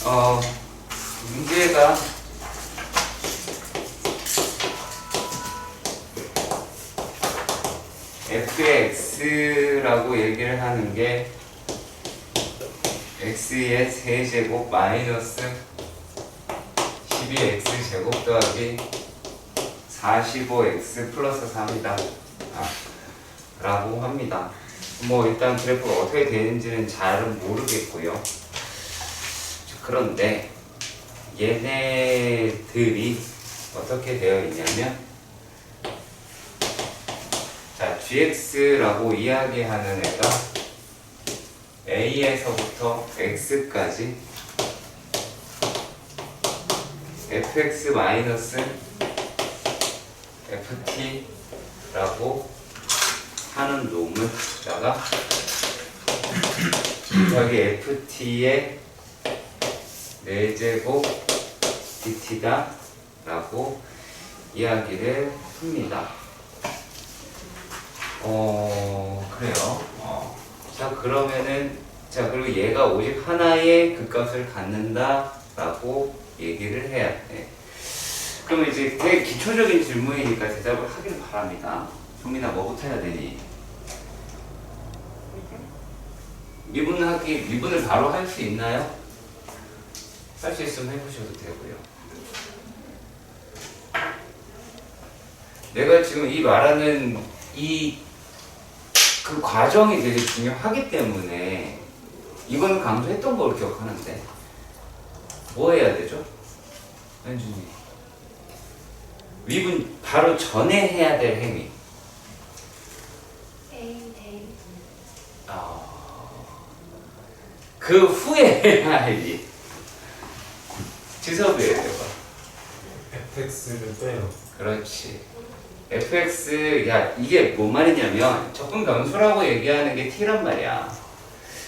어, 문제가 fx라고 얘기를 하는 게 x의 세제곱 마이너스 12x 제곱 더하기 45x 플러스 3이다 라고 합니다. 뭐 일단 그래프가 어떻게 되는지는 잘은 모르겠고요. 그런데 얘네들이 어떻게 되어 있냐면, 자, gx라고 이야기하는 애가 a에서부터 x까지 fx 마이너스 ft라고 하는 놈을다가 여기 ft의 4제곱 dt다 라고 이야기를 합니다. 그래요. 자, 그러면은, 자, 그리고 얘가 오직 하나의 극값을 갖는다 라고 얘기를 해야 돼. 그러면 이제 되게 기초적인 질문이니까 대답을 하길 바랍니다. 종민아, 뭐부터 해야 되니? 미분을 바로 할 수 있나요? 할 수 있으면 해보셔도 되고요. 내가 지금 이 말하는 그 과정이 되게 중요하기 때문에 이거는 강조했던 걸 기억하는데 뭐 해야 되죠? 현준이, 미분 바로 전에 해야 될 행위. 그 후에 해야 할 일. 지섭이에요, 내가. fx를 빼요. 그렇지. fx, 야, 이게 뭔 말이냐면 적분 변수라고 얘기하는 게 t란 말이야.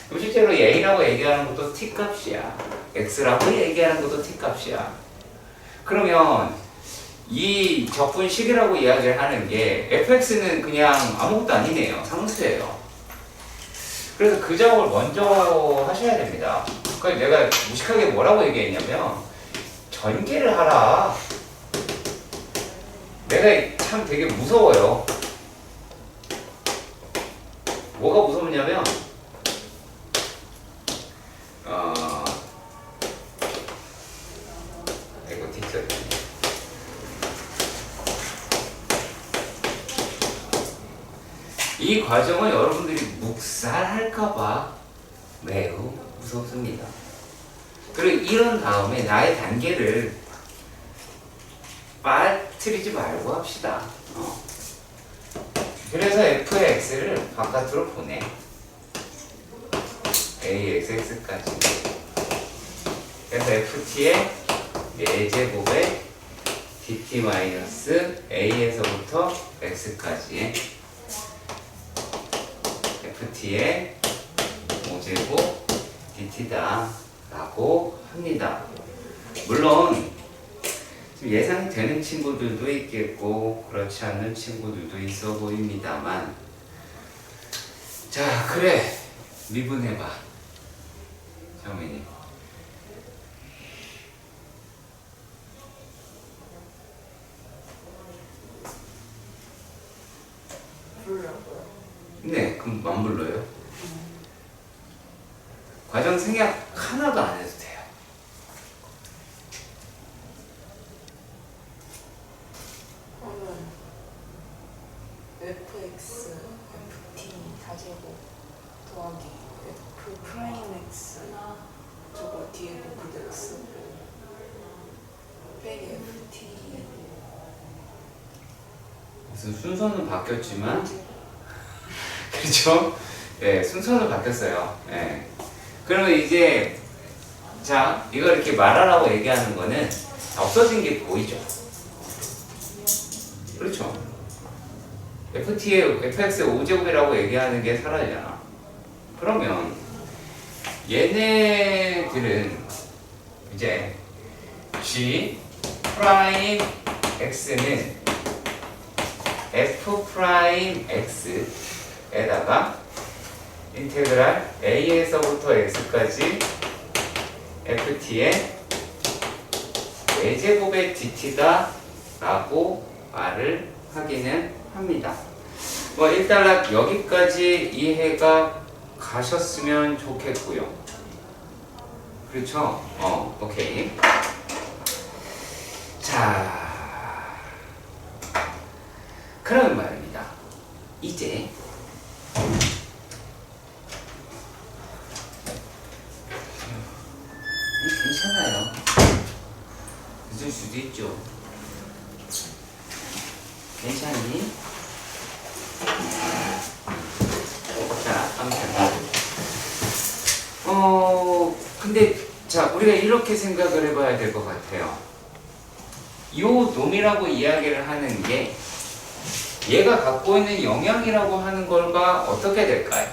그럼 실제로 a라고 얘기하는 것도 t 값이야. x라고 얘기하는 것도 t 값이야. 그러면 이 적분식이라고 이야기를 하는 게 fx는 그냥 아무것도 아니네요. 상수예요. 그래서 그 작업을 먼저 하셔야 됩니다. 그러니까 내가 무식하게 뭐라고 얘기했냐면 전개를 하라. 내가 참 되게 무서워요. 뭐가 무섭냐면 이거 뒷절. 이 과정을 여러분들이 묵살할까봐 매우 무섭습니다. 그리고 이런 다음에 나의 단계를 빠뜨리지 말고 합시다. 그래서 f의 x를 바깥으로 보내. axx까지. 그래서 ft의 4제곱에 dt 마이너스 a에서부터 x까지 ft의 5제곱 dt다 라고 합니다. 물론 예상이 되는 친구들도 있겠고 그렇지 않는 친구들도 있어 보입니다만, 자, 그래, 미분해봐. 정민이. 불러고요. 네, 그럼 안 불러요? 과정 생략 하나도 안 해도 돼요. 그러면 fx, ft 다제곱 더하기 f 프라임 x 저거 뒤에 곱을 x 빼기 ft 무슨 순서는 바뀌었지만 그렇죠? 네, 순서는 바뀌었어요. 네. 그러면 이제 자, 이걸 이렇게 말하라고 얘기하는 거는 없어진 게 보이죠? 그렇죠? ft의 fx의 5제곱이라고 얘기하는 게 사라지잖아. 그러면 얘네들은 이제 g 프라임 x는 f 프라임 x에다가 인테그랄 a에서부터 x까지 ft의 4제곱의 dt다 라고 말을 하기는 합니다. 뭐 일단 여기까지 이해가 가셨으면 좋겠고요. 그렇죠? 오케이. 자, 그러면 말입니다. 이제 괜찮아요. 늦을 수도 있죠. 괜찮니? 자, 아무튼 근데 자, 우리가 이렇게 생각을 해봐야 될 것 같아요. 요 놈이라고 이야기를 하는 게 얘가 갖고 있는 영향이라고 하는 걸과 어떻게 될까요?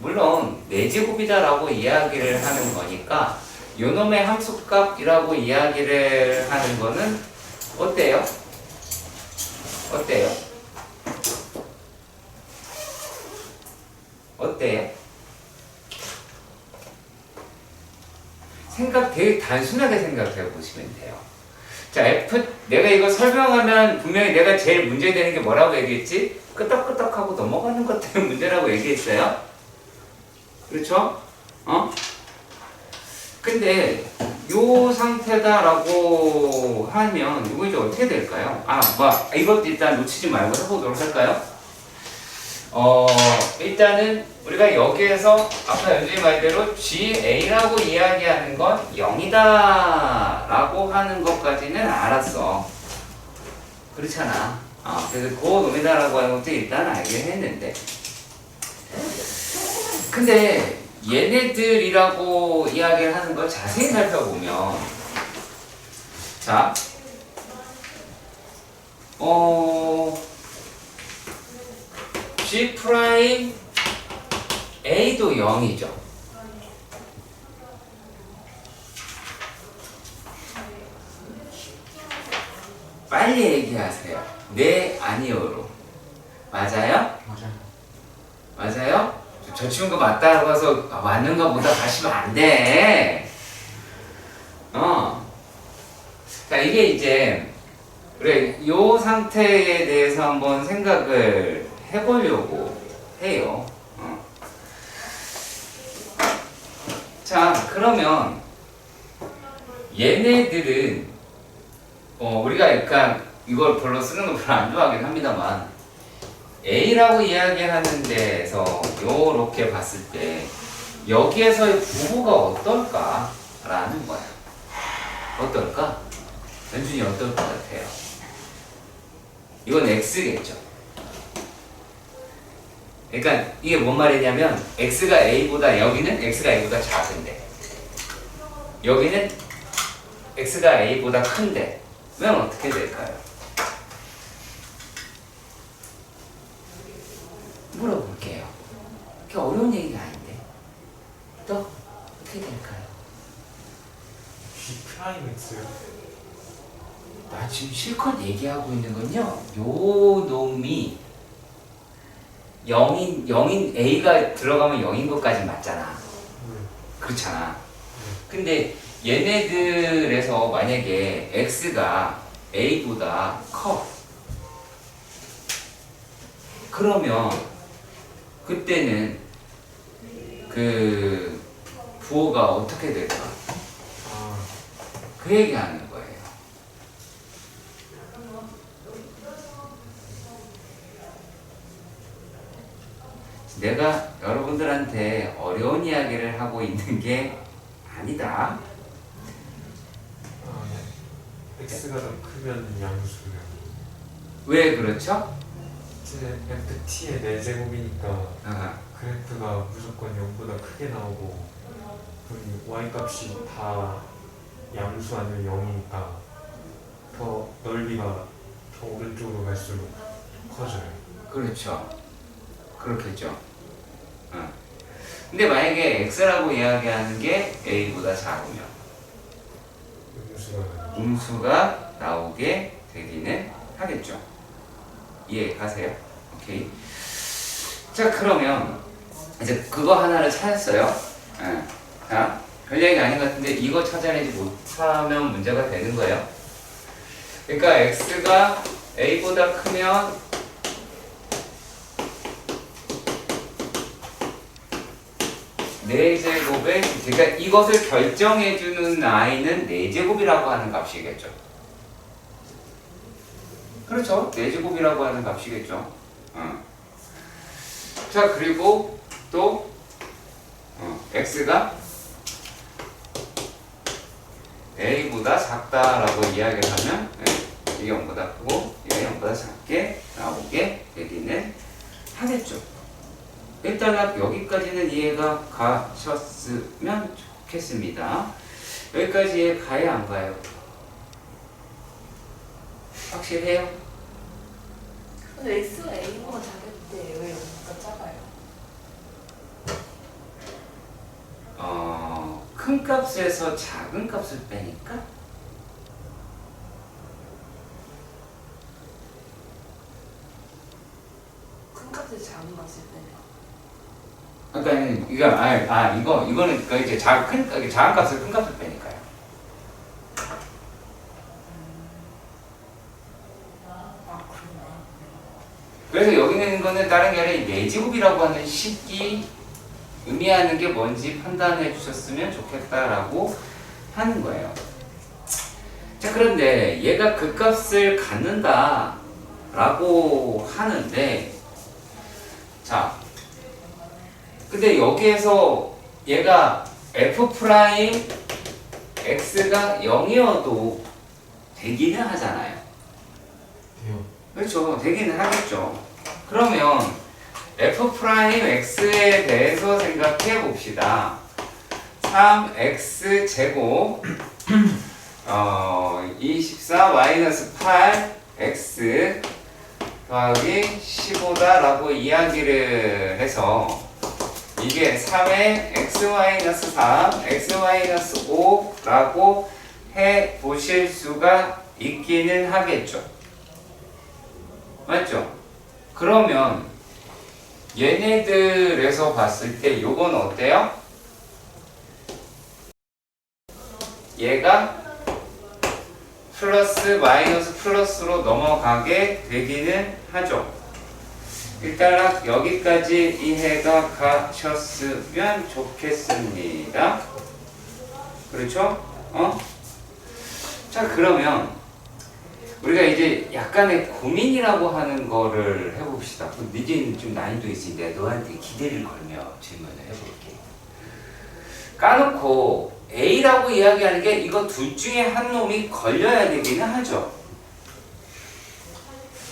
물론 4제곱이다라고 이야기를 하는 거니까 요 놈의 함수값이라고 이야기를 하는 거는 어때요? 어때요? 어때요? 되게 단순하게 생각해 보시면 돼요. 자, 내가 이거 설명하면 분명히 내가 제일 문제되는 게 뭐라고 얘기했지? 끄떡끄떡하고 넘어가는 것들은 문제라고 얘기했어요. 그렇죠? 근데 요 상태다라고 하면 이거 이제 어떻게 될까요? 이것도 일단 놓치지 말고 해보도록 할까요? 일단은 우리가 여기에서 아까 연주의 말대로 GA라고 이야기하는 건 0이다 라고 하는 것까지는 알았어. 그렇잖아. 그래서 그 놈이다라고 하는 것도 일단 알긴 했는데, 근데 얘네들이라고 이야기를 하는 걸 자세히 살펴보면, 자, G 프라임 A도 0이죠. 빨리 얘기하세요. 네, 아니요로. 맞아요? 맞아요? 저 친구가 맞다고 해서 맞는가 보다 가시면 안 돼. 자, 이게 이제 그래, 요 상태에 대해서 한번 생각을 해보려고 해요. 자, 그러면 얘네들은 우리가 약간 이걸 별로 쓰는 거 별로 안 좋아하긴 합니다만 A라고 이야기하는 데에서 요렇게 봤을 때 여기에서의 부호가 어떨까라는 거야. 어떨까? 연준이 어떨 것 같아요? 이건 X겠죠. 그러니까 이게 뭔 말이냐면 X가 A보다 여기는 X가 A보다 작은데 여기는 X가 A보다 큰데 그러면 어떻게 될까요? 물어볼게요. 그게 어려운 얘기가 아닌데 또 어떻게 될까요? G 프라임 X요? 나 지금 실컷 얘기하고 있는 건요 요 놈이 0인 A가 들어가면 0인 것까지 맞잖아. 그렇잖아. 근데 얘네들에서 만약에 X가 A보다 커. 그러면 그때는 그 부호가 어떻게 될까? 그 얘기하는 거예요. 내가 여러분들한테 어려운 이야기를 하고 있는 게 아니다. X가 더 크면 양수요. 왜 그렇죠? 이제 FT의 4제곱이니까 그래프가 무조건 0보다 크게 나오고 그럼 Y 값이 다 양수 아니면 0이니까 더 넓이가 더 오른쪽으로 갈수록 커져요. 그렇죠. 그렇겠죠. 근데 만약에 X라고 이야기하는 게 A보다 작으면 음수가 나오게 되기는 하겠죠. 이해 가세요? 오케이. 자, 그러면 이제 그거 하나를 찾았어요. 자, 별 얘기 아닌 것 같은데 이거 찾아내지 못하면 문제가 되는 거예요. 그러니까 x가 a보다 크면 네 제곱에 그러니까 이것을 결정해주는 i는 4제곱이라고 하는 값이겠죠. 그렇죠. 4제곱이라고 하는 값이겠죠. 자, 그리고 또 x가 a보다 작다라고 이야기를 하면 이게 0보다 크고 이게 0보다 작게 나오게 되기는 하겠죠. 일단 여기까지는 이해가 가셨으면 좋겠습니다. 여기까지 이해 가야 안 가요? 확실해요? 근데 X가 A보다 작을 때 왜 여기가 작아요? 큰 값에서 작은 값을 빼니까? 큰 값에서 작은 값을 빼요. 그러니까 이거는 그러니까 이제 작은 값을 큰 값을 빼니까요. 아, 그러네. 그래서 여기 있는 거는 다른 게 아니라 4제곱이라고 하는 식이 의미하는 게 뭔지 판단해 주셨으면 좋겠다라고 하는 거예요. 자, 그런데 얘가 그 값을 갖는다 라고 하는데, 자, 근데 여기에서 얘가 F'X가 0이어도 되기는 하잖아요. 돼요. 그렇죠. 되기는 하겠죠. 그러면 F'X에 대해서 생각해 봅시다. 3X제곱 24 마이너스 8X 더하기 15다 라고 이야기를 해서 이게 3의 X-3, X-5 라고 해 보실 수가 있기는 하겠죠. 맞죠? 그러면 얘네들에서 봤을 때 요건 어때요? 얘가 플러스 마이너스 플러스로 넘어가게 되기는 하죠. 일단 여기까지 이해가 가셨으면 좋겠습니다. 그렇죠? 자, 그러면 우리가 이제 약간의 고민이라고 하는 거를 해봅시다. 이제는 좀 난이도 있으니까 너한테 기대를 걸며 질문을 해볼게. 까놓고 A라고 이야기하는 게 이거 둘 중에 한 놈이 걸려야 되기는 하죠.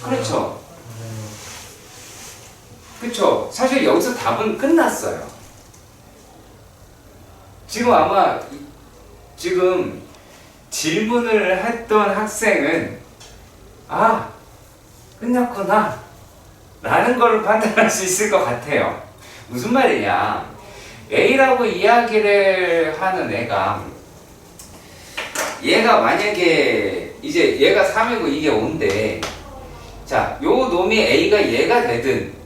그렇죠? 그렇죠. 사실 여기서 답은 끝났어요. 지금 아마 지금 질문을 했던 학생은 끝났구나 라는 걸 판단할 수 있을 것 같아요. 무슨 말이냐, A라고 이야기를 하는 애가 얘가 만약에 이제 얘가 3이고 이게 5인데, 자, 요 놈이 A가 얘가 되든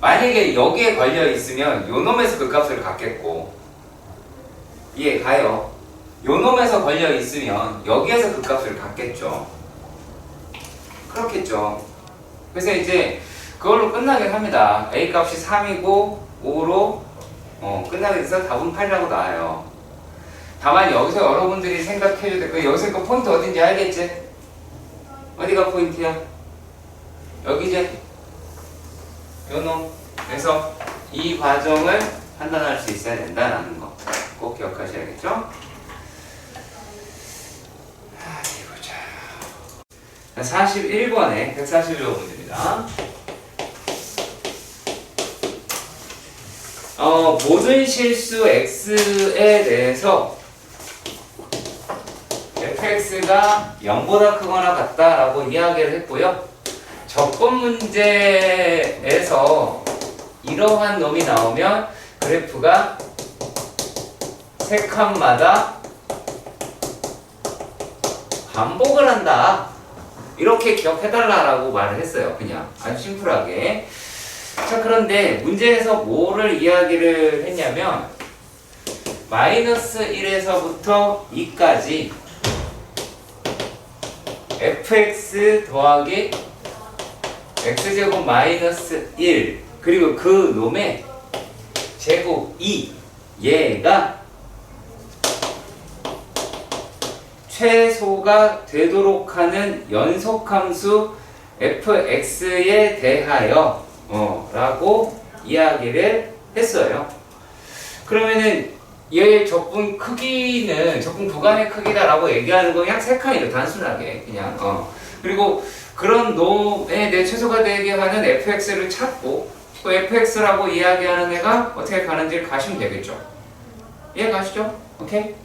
만약에 여기에 걸려 있으면 요 놈에서 그 값을 갖겠고, 이해 가요? 요 놈에서 걸려 있으면 여기에서 그 값을 갖겠죠. 그렇겠죠. 그래서 이제 그걸로 끝나긴 합니다. A 값이 3이고 5로 끝나게 돼서 답은 8이라고 나와요. 다만 여기서 여러분들이 생각해줘야 될 거, 여기서 그 포인트 어딘지 알겠지? 어디가 포인트야? 여기지? 요 놈. 그래서 이 과정을 판단할 수 있어야 된다는 거 꼭 기억하셔야겠죠? 보자. 41번에 141번 문제입니다. 모든 실수 x에 대해서 fx가 0보다 크거나 같다라고 이야기를 했고요. 접근 문제에서 이러한 놈이 나오면 그래프가 세 칸마다 반복을 한다. 이렇게 기억해달라고 말을 했어요. 그냥 아주 심플하게. 자, 그런데 문제에서 뭐를 이야기를 했냐면 마이너스 1에서부터 2까지 fx 더하기 x제곱 마이너스 1 그리고 그 놈의 제곱 2 얘가 최소가 되도록 하는 연속함수 fx에 대하여 라고 이야기를 했어요. 그러면은 얘의 적분 크기는 적분 구간의 크기다라고 얘기하는 건 그냥 세 칸이죠. 단순하게 그냥 그리고 그런 놈에 내 최소가 되게 하는 fx를 찾고 또 fx라고 이야기하는 애가 어떻게 가는지를 가시면 되겠죠. 이해 가시죠? 오케이?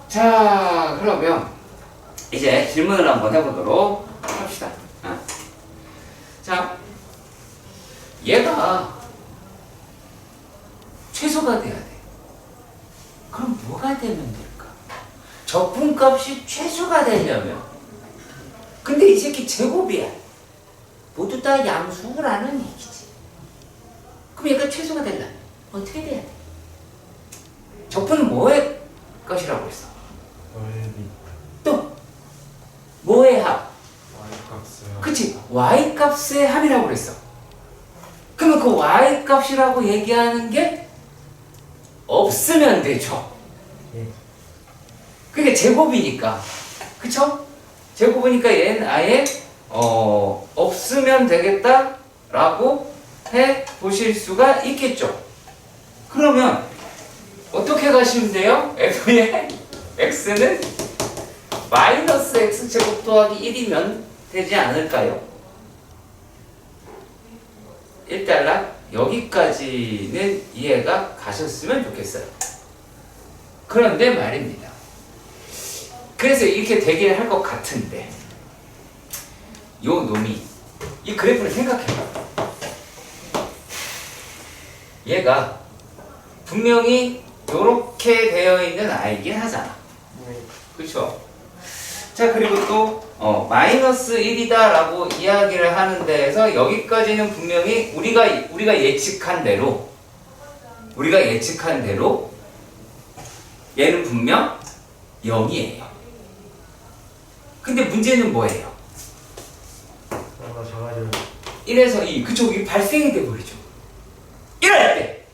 자, 그러면 이제 질문을 한번 해보도록 합시다. 자, 얘가 최소가 돼야 돼. 그럼 뭐가 되면 될까? 적분값이 최소가 되려면 근데 이 새끼 제곱이야. 모두 다 양수라는 얘기지. 그럼 얘가 최소가 되려면 어떻게 돼야 돼? 적분은 뭐의 것이라고 했어? 넓이 또 뭐의 합? Y값을 그치? Y값의 합이라고 그랬어. 그러면 그 Y값이라고 얘기하는 게 없으면 되죠. 그게 제곱이니까. 그쵸? 제곱이니까 얘는 아예 없으면 되겠다라고 해 보실 수가 있겠죠. 그러면 어떻게 가시면 돼요? f의 x는 마이너스 x제곱 더하기 1이면 되지 않을까요? 1달러 여기까지는 이해가 가셨으면 좋겠어요. 그런데 말입니다. 그래서 이렇게 되긴 할 것 같은데 요 놈이 이 그래프를 생각해봐. 얘가 분명히 요렇게 되어 있는 아이긴 하잖아. 그렇죠? 자, 그리고 또 마이너스 1이다 라고 이야기를 하는 데에서 여기까지는 분명히 우리가 예측한 대로 얘는 분명 0이에요. 근데 문제는 뭐예요? 작아져요. 1에서 2 그쪽이 발생이 돼버리죠. 이럴 때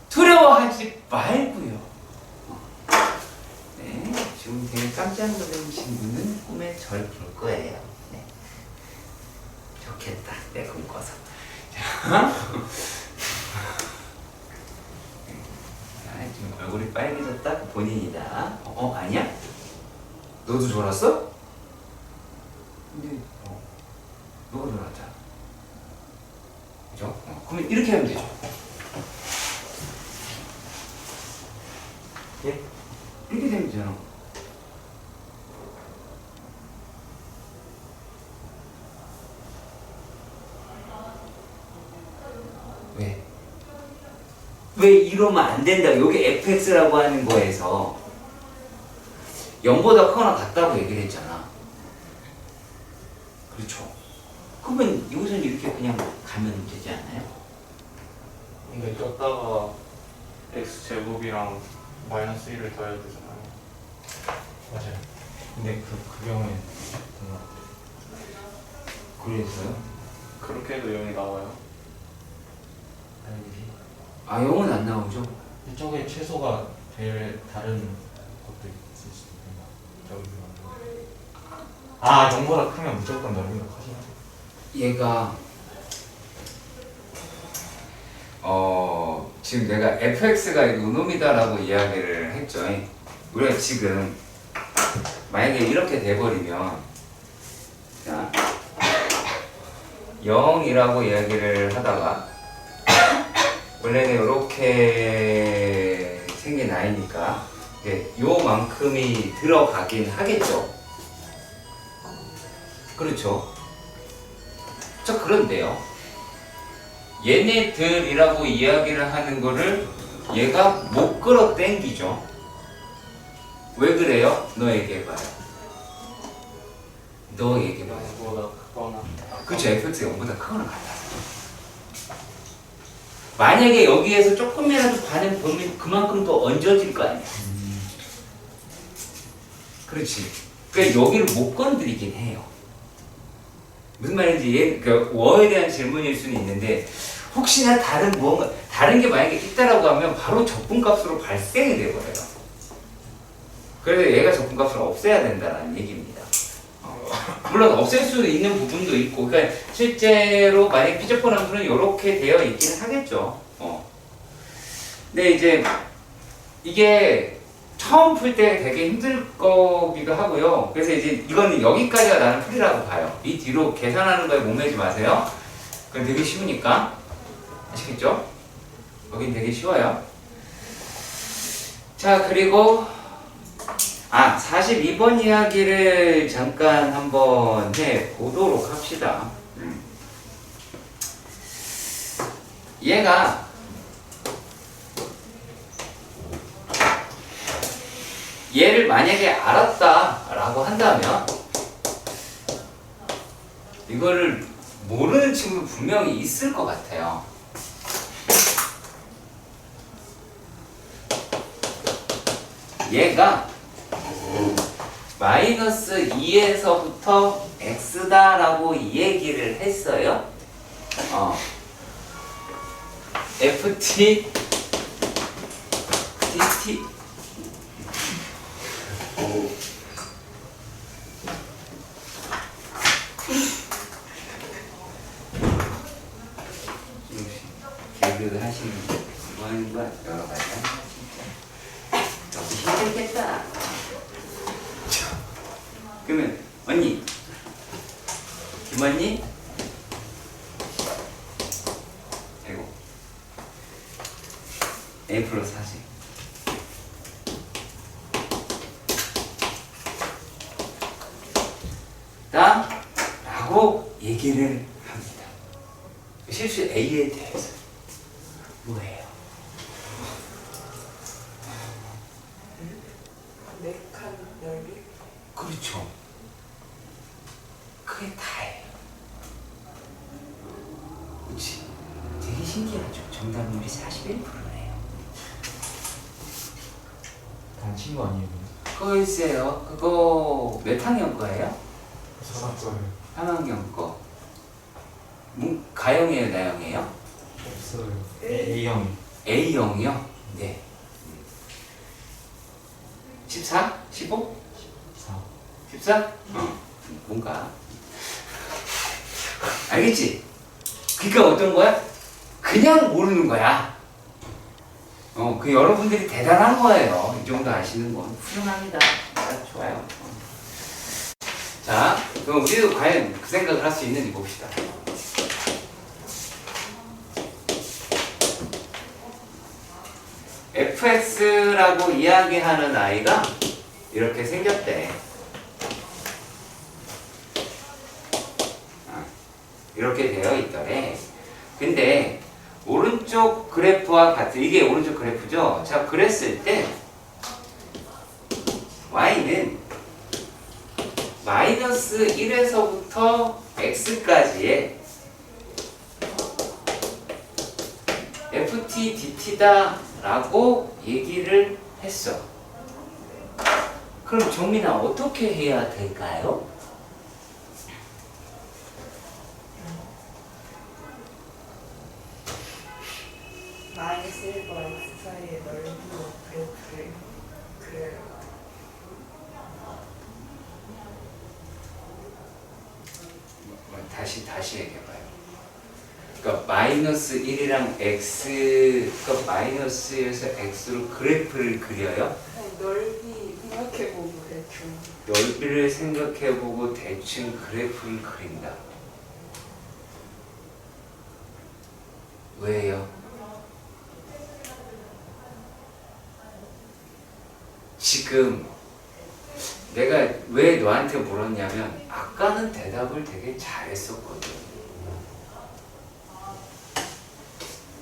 두려워하지 말고요. 네, 지금 되게 깜짝 놀라신 분은 꿈에 절 볼 거예요. 네. 좋겠다. 내 꿈 꿔서. 자, 지금 얼굴이 빨개졌다. 본인이다. 아니야? 너도 졸았어? 근데 너가 졸았잖아. 그죠? 그러면 이렇게 하면 되죠. 예? 이렇게 되면 되잖아. 왜? 왜 이러면 안 된다? 요게 fx라고 하는 거에서 0보다 크거나 같다고 얘기를 했잖아. 그렇죠? 그러면 여기서는 이렇게 그냥 가면 되지 않아요? 근데 꼈다가 X제곱이랑 마이너스 1을 더해야 되잖아요. 맞아요. 근데 그 경우에 그래서요? 그렇게 해도 0이 나와요. 아, 0은 안 나오죠? 이쪽에 최소가 될 다른 것도 있을 수도 있나? 저기 0보다 크면 무조건 넓이가 커지나? 얘가 지금 내가 fx가 요놈이다라고 이야기를 했죠. 우리가 지금 만약에 이렇게 돼버리면 자 0이라고 이야기를 하다가 원래는 이렇게 생긴 아이니까 이제 요만큼이 들어가긴 하겠죠. 그렇죠. 자, 그런데요. 얘네들이라고 이야기를 하는 거를 얘가 못 끌어 당기죠. 왜 그래요? 너 얘기해봐요. 너 얘기해봐요. 0보다 크거나 그쵸, fx가 0보다 크거나 같아서. 만약에 여기에서 조금이라도 반응 보면 그만큼 더 얹어질 거 아니야. 그렇지. 그러니까 여기를 못 건드리긴 해요. 무슨 말인지 그 워에 대한 질문일 수는 있는데 혹시나 다른 무언가 다른 게 만약에 있다라고 하면 바로 적분값으로 발생이 돼버려요. 그래서 얘가 적분값을 없애야 된다는 얘기입니다. 물론 없앨 수 있는 부분도 있고, 그러니까 실제로 만약 피적분 함수는 이렇게 되어 있기는 하겠죠. 근데 이제 이게 처음 풀 때 되게 힘들 거기도 하고요. 그래서 이제 이거는 여기까지가 나는 풀이라고 봐요. 이 뒤로 계산하는 거에 목매지 마세요. 그건 되게 쉬우니까. 아시겠죠? 여긴 되게 쉬워요. 자, 그리고 42번 이야기를 잠깐 한번 해 보도록 합시다. 얘가 얘를 만약에 알았다라고 한다면 이거를 모르는 친구도 분명히 있을 것 같아요. 얘가 마이너스 2에서부터 x다라고 이 얘기를 했어요. ft dt 개그 하시는 뭐 하는 거야? 여러 가지 진짜 너무 힘들겠다. 그러면 언니 김언니 아이고 a 플러스 하지 다 라고 얘기를 합니다. 실수 A에 대해서 뭐예요? 네 칸 넓이? 그렇죠. 그게 다예요. 그렇지. 되게 신기하죠. 정답률이 41%네요. 단친 거 아니에요? 글쎄요. 그거 몇 학년 거예요? 사학과요. 3학년 거. 가형이에요, 나형이에요? 없어요. A형. A형이요? 네. 14? 15? 4. 14? 뭔가. 알겠지? 그러니까 어떤 거야? 그냥 모르는 거야. 그 여러분들이 대단한 거예요. 이 정도 아시는 건 훌륭합니다. 진짜 좋아요. 자, 그럼 우리도 과연 그 생각을 할 수 있는지 봅시다. fx라고 이야기하는 아이가 이렇게 생겼대. 이렇게 되어 있더래. 근데 오른쪽 그래프와 같은 이게 오른쪽 그래프죠. 자, 그랬을 때 y는 마이너스 1에서부터 x까지의 ft dt다 라고 얘기를 했어. 그럼 정민아 어떻게 해야 될까요? 마이너스 1과 x 사이의 넓이로 그래프를 그려요. 다시 얘기해봐요. 그러니까 마이너스 1이랑 x, 그러니까 마이너스에서 x로 그래프를 그려요? 넓이 생각해보고 대충. 넓이를 생각해보고 대충 그래프를 그린다. 왜요? 지금 내가 왜 너한테 물었냐면 아까는 대답을 되게 잘했었거든.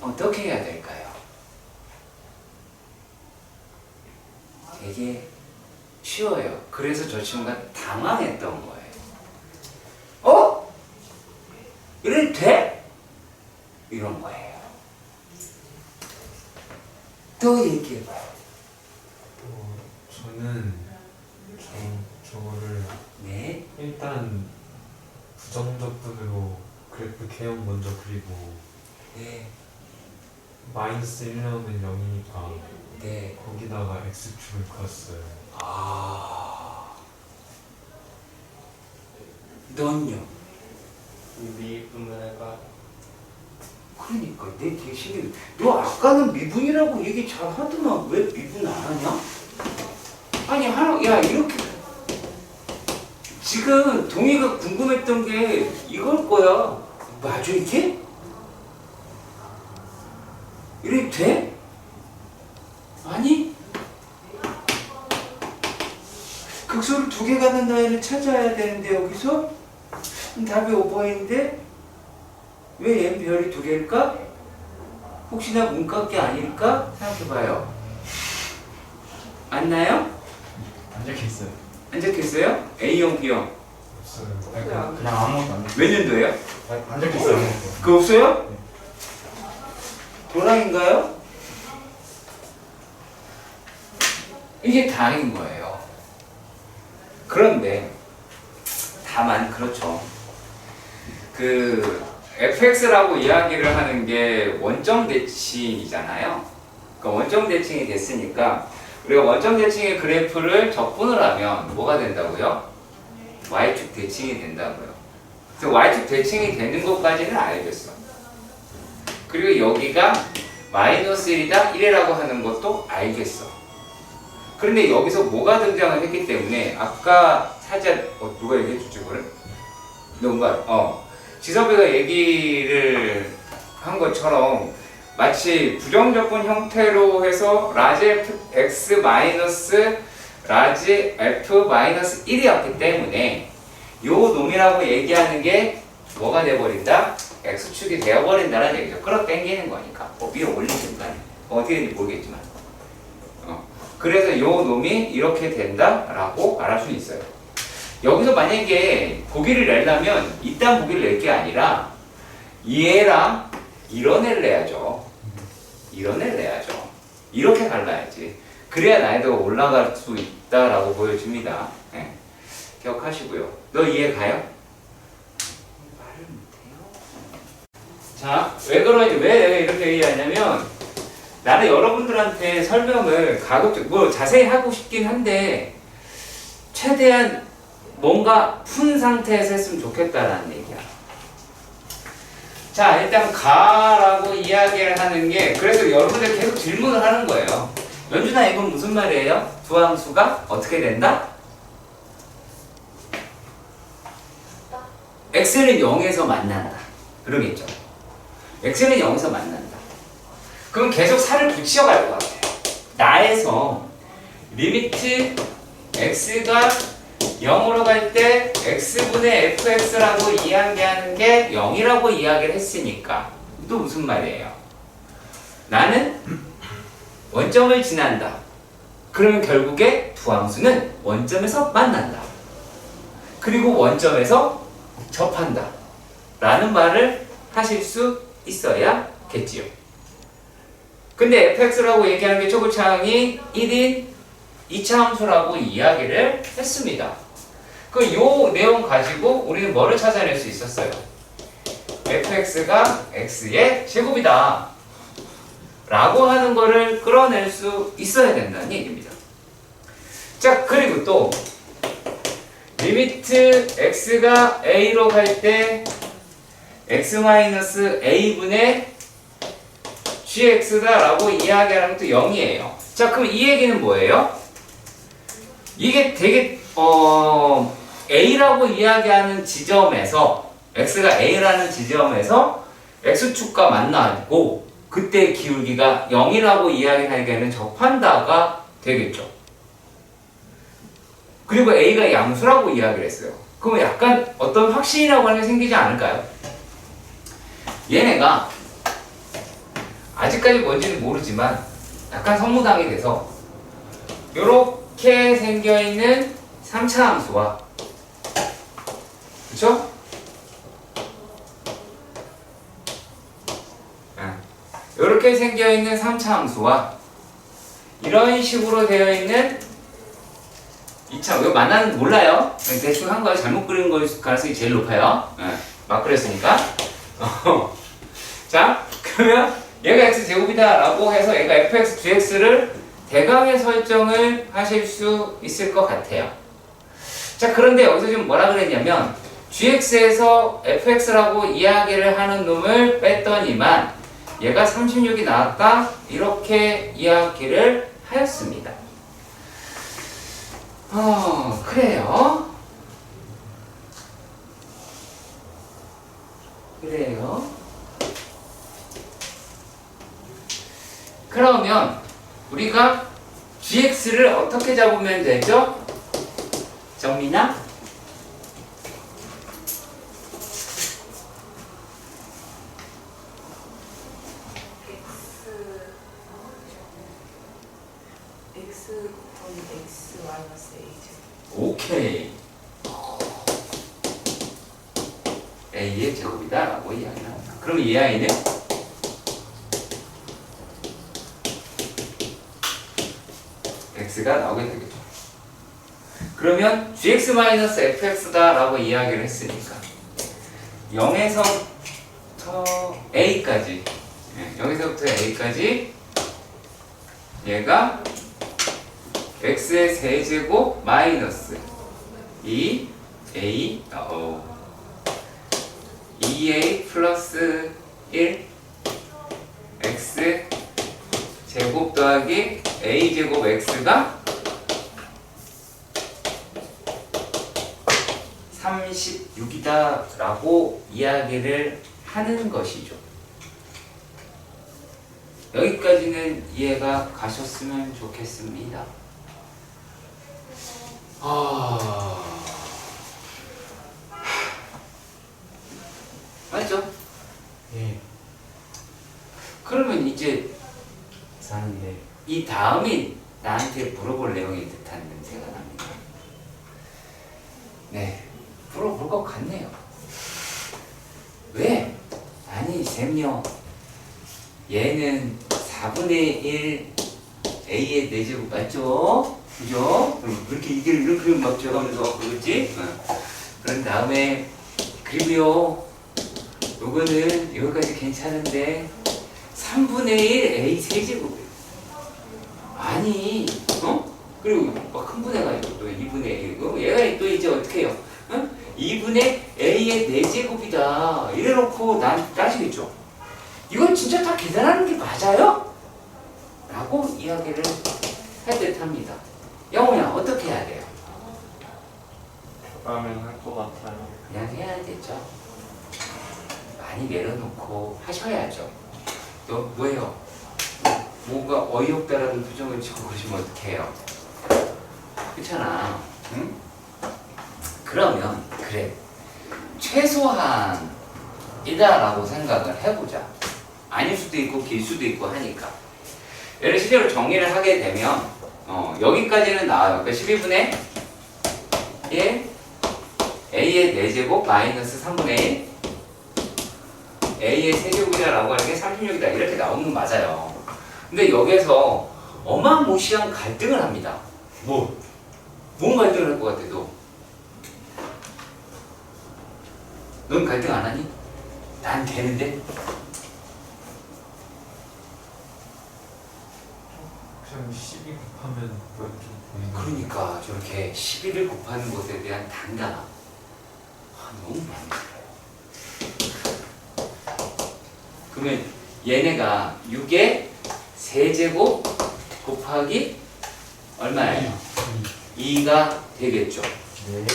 어떻게 해야 될까요? 되게 쉬워요. 그래서 저 친구가 당황했던 거예요. 이런 거예요. 또 얘기해봐요. 저는 저거를 네. 일단 부정적분으로 그래프 개형 먼저 그리고 네. 마이너스 1 나오면 0이니까 네. 거기다가 x축을 그었어요. 아. 넌요? 미분해가 그러니까 내 되게 신기해. 너 아까는 미분이라고 얘기 잘 하더만 왜 미분 안 하냐? 아니 야 이렇게 지금 동의가 궁금했던 게 이걸 거야. 맞아 이게? 이렇게 돼? 아니? 극소를 두 개 가는 나이를 찾아야 되는데 여기서 답이 5번인데 왜 얘는 별이 두 개일까? 혹시나 문값이 아닐까? 생각해봐요. 맞나요? 안 적혀있어요. 안 적혀있어요? A형, B형. 없어요. 그냥 아무것도 안 몇 년도예요? 안 적혀있어요. 아무것도. 그거 없어요? 도랑인가요? 이게 다인 거예요. 그런데 다만 그렇죠. 그 fx라고 이야기를 하는 게 원점 대칭이잖아요. 그러니까 원점 대칭이 됐으니까 우리가 원점 대칭의 그래프를 적분을 하면 뭐가 된다고요? y축 대칭이 된다고요. 그래서 y축 대칭이 되는 것까지는 알겠어. 그리고 여기가 마이너스 1이다 1이라고 하는 것도 알겠어. 그런데 여기서 뭐가 등장을 했기 때문에 아까 살짝 누가 얘기해 주지 그래? 누군가 지섭이가 얘기를 한 것처럼 마치 부정적분 형태로 해서 라지 x 마이너스 라지 f 마이너스 1이었기 때문에 요 놈이라고 얘기하는 게 뭐가 돼버린다? x축이 되어버린다는 얘기죠. 끌어당기는 거니까 위로 올리는 거 아니야. 어떻게 되는지 모르겠지만 그래서 요 놈이 이렇게 된다라고 말할 수 있어요. 여기서 만약에 보기를 내려면 이딴 보기를 낼 게 아니라 얘랑 이런 애를 내야죠. 이런 애를 내야죠. 이렇게 갈라야지. 그래야 난이도가 올라갈 수 있다라고 보여집니다. 네. 기억하시고요. 너 이해 가요? 말을 못해요. 자, 왜 그러지? 왜 내가 이렇게 얘기하냐면 나는 여러분들한테 설명을 가급적 자세히 하고 싶긴 한데 최대한 뭔가 푼 상태에서 했으면 좋겠다라는 얘기야. 자, 일단 가라고 이야기를 하는 게 그래서 여러분들 계속 질문을 하는 거예요. 연준아 이건 무슨 말이에요? 두 함수가 어떻게 된다? x는 0에서 만난다. 그러겠죠. x는 0에서 만난다. 그럼 계속 살을 붙여갈 것 같아요. 나에서 리미트 x가 0으로 갈 때 x분의 fx라고 이야기하는 게 0이라고 이야기를 했으니까 또 무슨 말이에요? 나는 원점을 지난다. 그러면 결국에 두 함수는 원점에서 만난다. 그리고 원점에서 접한다. 라는 말을 하실 수 있어야겠지요. 근데 fx라고 얘기하는 게 초고차항이 1인 2차 함수라고 이야기를 했습니다. 요 내용 가지고 우리는 뭐를 찾아낼 수 있었어요? fx가 x의 제곱이다 라고 하는 거를 끌어낼 수 있어야 된다는 얘기입니다. 자, 그리고 또 리미트 x가 a로 갈 때 x-a분의 gx다 라고 이야기하는 것도 0이에요. 자, 그럼 이 얘기는 뭐예요? 이게 되게 a라고 이야기하는 지점에서 x가 a라는 지점에서 x축과 만나고 그때 기울기가 0이라고 이야기하기에는 접한다가 되겠죠. 그리고 a가 양수라고 이야기를 했어요. 그럼 약간 어떤 확신이라고 하는 게 생기지 않을까요? 얘네가 아직까지 뭔지는 모르지만 약간 성무당이 돼서 요렇게 생겨있는 3차 함수와 그쵸? 이렇게 생겨 있는 3차 함수와 이런 식으로 되어 있는 2차, 이거 만나는 몰라요. 대충 한 거 잘못 그린 걸 가능성이 제일 높아요. 막 그랬으니까. 자, 그러면 얘가 x제곱이다 라고 해서 얘가 fx, gx를 대강의 설정을 하실 수 있을 것 같아요. 자, 그런데 여기서 지금 뭐라 그랬냐면 gx에서 fx라고 이야기를 하는 놈을 뺐더니만 얘가 36이 나왔다 이렇게 이야기를 하였습니다. 그래요. 그러면 우리가 gx를 어떻게 잡으면 되죠? 정민아? x 곱하기 x 마이너스 a. 오케이. a의 제곱이다 라고 이야기를 한다. 그럼 이 아이는 x가 나오게 되겠죠. 그러면 gx-fx다 라고 이야기를 했으니까 0에서부터 a까지, 0에서부터 a까지 얘가 x의 세제곱 마이너스 2a 2a 플러스 1 x 제곱 더하기 a 제곱 x가 36이다 라고 이야기를 하는 것이죠. 여기까지는 이해가 가셨으면 좋겠습니다. 맞죠? 예. 그러면 이제 이상한데. 이 다음이 나한테 물어볼 내용이 듯한 냄새가 납니다. 네, 물어볼 것 같네요. 왜? 아니 쌤요, 얘는 4분의 1 a의 4제곱 맞죠? 그죠? 그럼 그렇게 이렇게 막 적으면서 그러겠지? 그런 다음에 그리고요, 요거는 여기까지 괜찮은데 3분의 1 a 세제곱 아니, 그리고 막 흥분해가 있고 또 2분의 1, 얘가 또 이제 어떻게 해요? 2분의 a의 4제곱이다 이래놓고 난 따지겠죠. 이건 진짜 다 계산하는 게 맞아요? 라고 이야기를 할 듯합니다. 영호야, 어떻게 해야 돼요? 라면 할 것 같아요. 그냥 해야 되죠. 많이 내려놓고 하셔야죠. 또 뭐예요? 뭔가 어이없다라는 표정을 짓고 그러시면 어떡해요? 그렇잖아. 응? 그러면 그래, 최소한이다 라고 생각을 해보자. 아닐 수도 있고 길 수도 있고 하니까. 얘를 실제로 정리를 하게 되면 여기까지는 나와요. 그러니까 12분의 1 a의 4제곱 마이너스 3분의 1 a의 세제곱이라고 하는 게 36이다 이렇게 나오는 건 맞아요. 근데 여기에서 어마무시한 갈등을 합니다. 뭔 갈등을 할 것 같아 너? 넌 갈등 안 하니? 난 되는데? 그냥 12 곱하면 좀 보이는. 그러니까 저렇게 11을 곱하는 것에 대한 단가가 너무 많아요. 그러면 얘네가 6의 세제곱 곱하기 얼마예요? 2가 되겠죠. 네.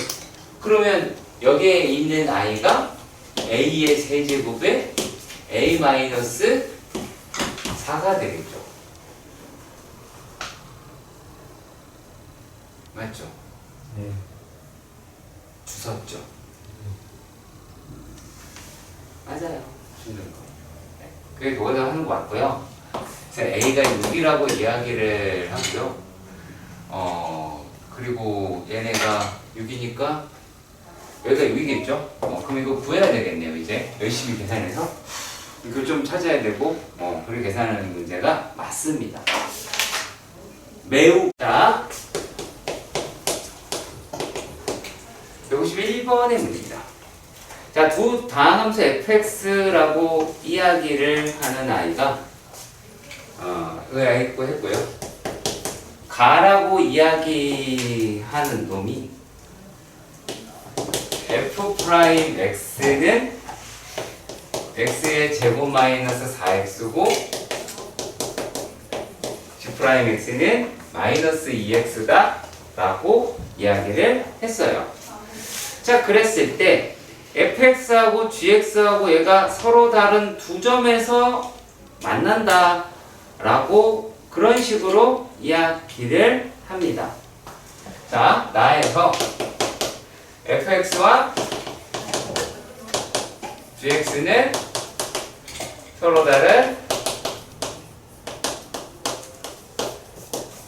그러면 여기에 있는 i가 a의 세제곱에 a 마이너스 4가 되겠죠. 맞죠? 네. 주웠죠. 맞아요. 주는 거. 네. 그게 그거다 하는 거 맞고요. 그래서 a가 6이라고 이야기를 하고요. 그리고 얘네가 6이니까 여기가 6이겠죠? 그럼 이거 구해야 되겠네요. 이제 열심히 계산해서 그걸 좀 찾아야 되고 그렇게 계산하는 문제가 맞습니다. 매우. 자, 151번의 문제입니다. 자, 두 다항함수 fx라고 이야기를 하는 아이가 의아했고 했고요. 가라고 이야기하는 놈이 f'x는 x의 제곱 마이너스 4x고 g'x는 마이너스 2x다 라고 이야기를 했어요. 자, 그랬을 때 fx하고 gx하고 얘가 서로 다른 두 점에서 만난다 라고 그런 식으로 이야기를 합니다. 자, 나에서 fx와 gx는 서로 다른